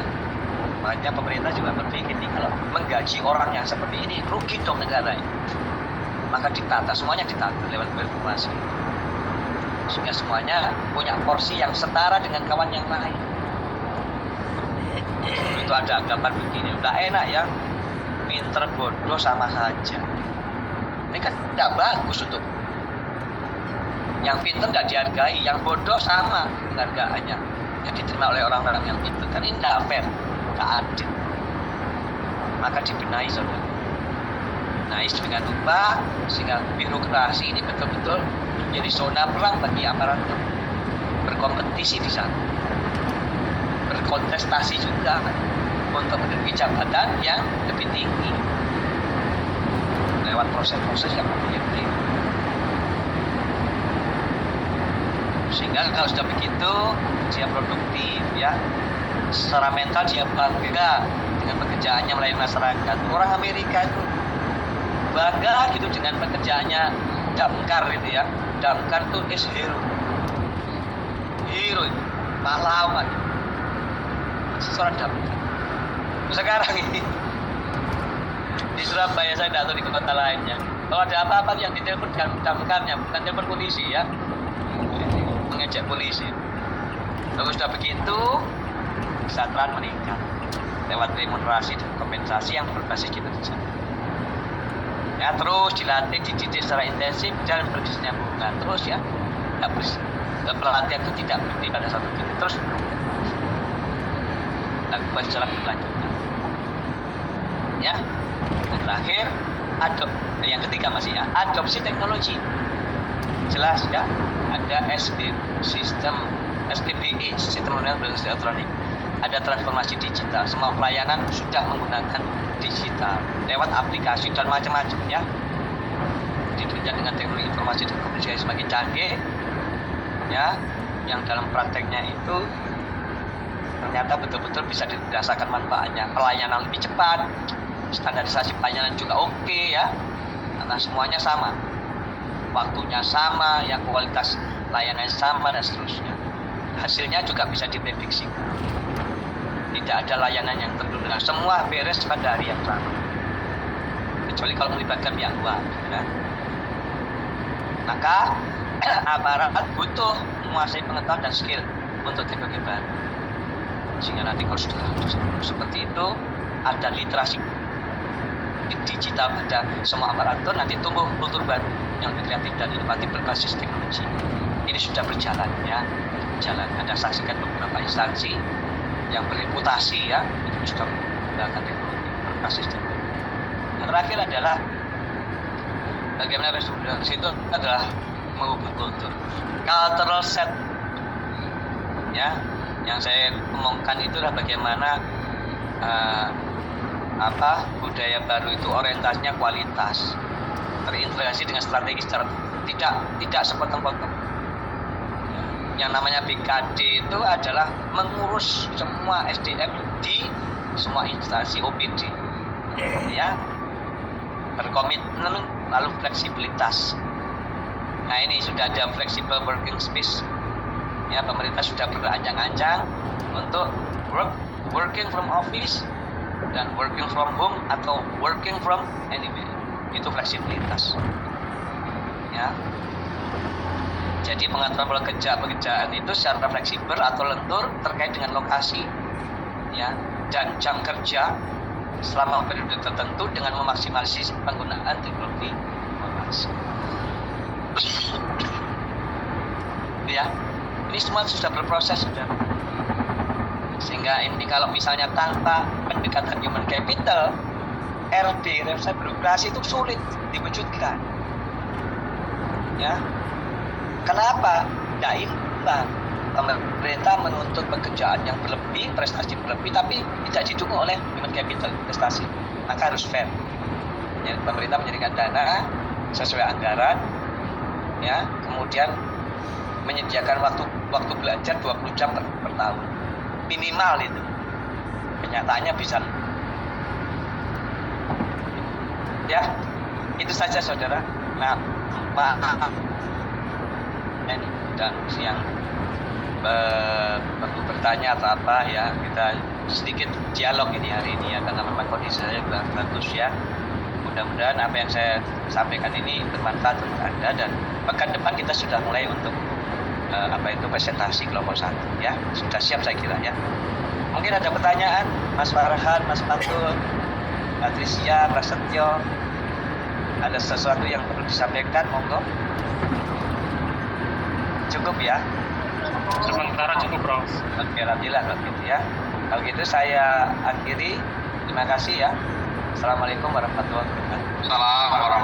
Makanya pemerintah juga berpikir nih, kalau menggaji orang yang seperti ini rugi dong negara ini. Maka ditata, semuanya ditata lewat birokrasi, sehingga semuanya punya porsi yang setara dengan kawan yang lain. Itu ada anggapan begini, udah enak ya, pinter bodoh sama saja. Ini kan tidak bagus untuk yang pinter nggak dihargai, yang bodoh sama harganya yang diterima oleh orang-orang yang pinter. Kan ini tidak fair, nggak adil. Maka dibenahi saudara. Nah, dengan rupa sehingga birokrasi ini betul-betul menjadi zona perang bagi aparatur, berkompetisi di sana, berkontestasi juga untuk menduduki jabatan yang lebih tinggi lewat proses-proses yang berbeda. Sehingga kalau sudah begitu dia produktif ya, secara mental dia bangga dengan pekerjaannya melayani masyarakat. Orang Amerika itu bangga gitu dengan pekerjaannya damkar itu ya. Damkar itu is hero itu, pahlawan seorang damkar. Sekarang ini di Surabaya, saya tidak tahu di kota lainnya, kalau ada apa-apa yang ditelepon damkarnya, bukan telepon polisi ya, mengejek polisi. Kalau sudah begitu kesejahteraan meningkat lewat remunerasi dan kompensasi yang berbasis kinerja. Ya, terus dilatih, dididik secara intensif dan berkesinambungan terus ya. Pelatihan itu tidak berhenti pada satu titik, terus lakukan secara berkelanjutan. Ya, dan terakhir yang ketiga masih ya, adopsi teknologi. Jelas ya, ada SDBE, sistem berbasis elektronik. Ada transformasi digital, semua pelayanan sudah menggunakan digital lewat aplikasi dan macam-macam ya. Ditunjukkan dengan teknologi informasi dan komunikasi semakin canggih ya, yang dalam prakteknya itu ternyata betul-betul bisa dirasakan manfaatnya. Pelayanan lebih cepat, standarisasi pelayanan juga oke ya, karena semuanya sama, waktunya sama, yang kualitas layanan sama dan seterusnya. Hasilnya juga bisa diprediksi. Tidak ada layanan yang tertunda, semua beres pada hari yang sama, kecuali kalau melibatkan pihak luar ya. Maka aparat butuh menguasai pengetahuan dan skill untuk teknologi baru, sehingga nanti kalau sudah seperti itu ada literasi digital pada semua aparatur, nanti tumbuh kultur baru yang lebih kreatif dan inovatif berbasis teknologi. Ini sudah berjalan ya, jalan. Anda saksikan beberapa instansi yang bereputasi ya, itu sudah menggunakan teknologi berbasis teknologi. Yang terakhir adalah bagaimana resolusi itu adalah mengubah kultur, cultural set ya. Yang saya omongkan itu adalah bagaimana budaya baru itu orientasinya kualitas, terintegrasi dengan strategi secara tidak sepotong-potong. Yang namanya BKD itu adalah mengurus semua SDM di semua instansi OPD ya, berkomitmen lalu fleksibilitas. Nah, ini sudah ada flexible working space ya, pemerintah sudah berancang-ancang untuk working from office dan working from home atau working from anywhere. Itu fleksibilitas ya. Jadi pengaturan pekerjaan itu secara fleksibel atau lentur terkait dengan lokasi ya, dan jam kerja selama periode tertentu dengan memaksimalisasi penggunaan teknologi informasi. Ya, ini semua sudah berproses sudah. Sehingga ini kalau misalnya tanpa pendekatan human capital, RD, representasi birokrasi itu sulit diwujudkan. Ya. Kenapa? Nah imbang. Pemerintah menuntut pekerjaan yang berlebih, prestasi berlebih, tapi tidak didukung oleh human capital, investasi. Maka harus fair. Ya, pemerintah menyediakan dana sesuai anggaran, ya, kemudian menyediakan waktu belajar 20 jam per tahun. Minimal itu. Kenyataannya bisa. Ya, itu saja saudara. Nah, maaf. Ini dan siang perlu bertanya atau apa ya, kita sedikit dialog ini hari ini ya, karena memang kondisi saya kurang bagus ya. Mudah-mudahan apa yang saya sampaikan ini bermanfaat untuk Anda, dan pekan depan kita sudah mulai untuk presentasi kelompok 1 ya. Sudah siap saya kira ya. Mungkin ada pertanyaan Mas Farhan, Mas Fatul, Patricia, Prasetyo, ada sesuatu yang perlu disampaikan, monggo. Cukup ya? Sementara cukup, Prof. Oke, alhamdulillah kalau gitu ya. Kalau gitu saya akhiri. Terima kasih ya. Assalamualaikum warahmatullahi wabarakatuh. Salam warahmatullahi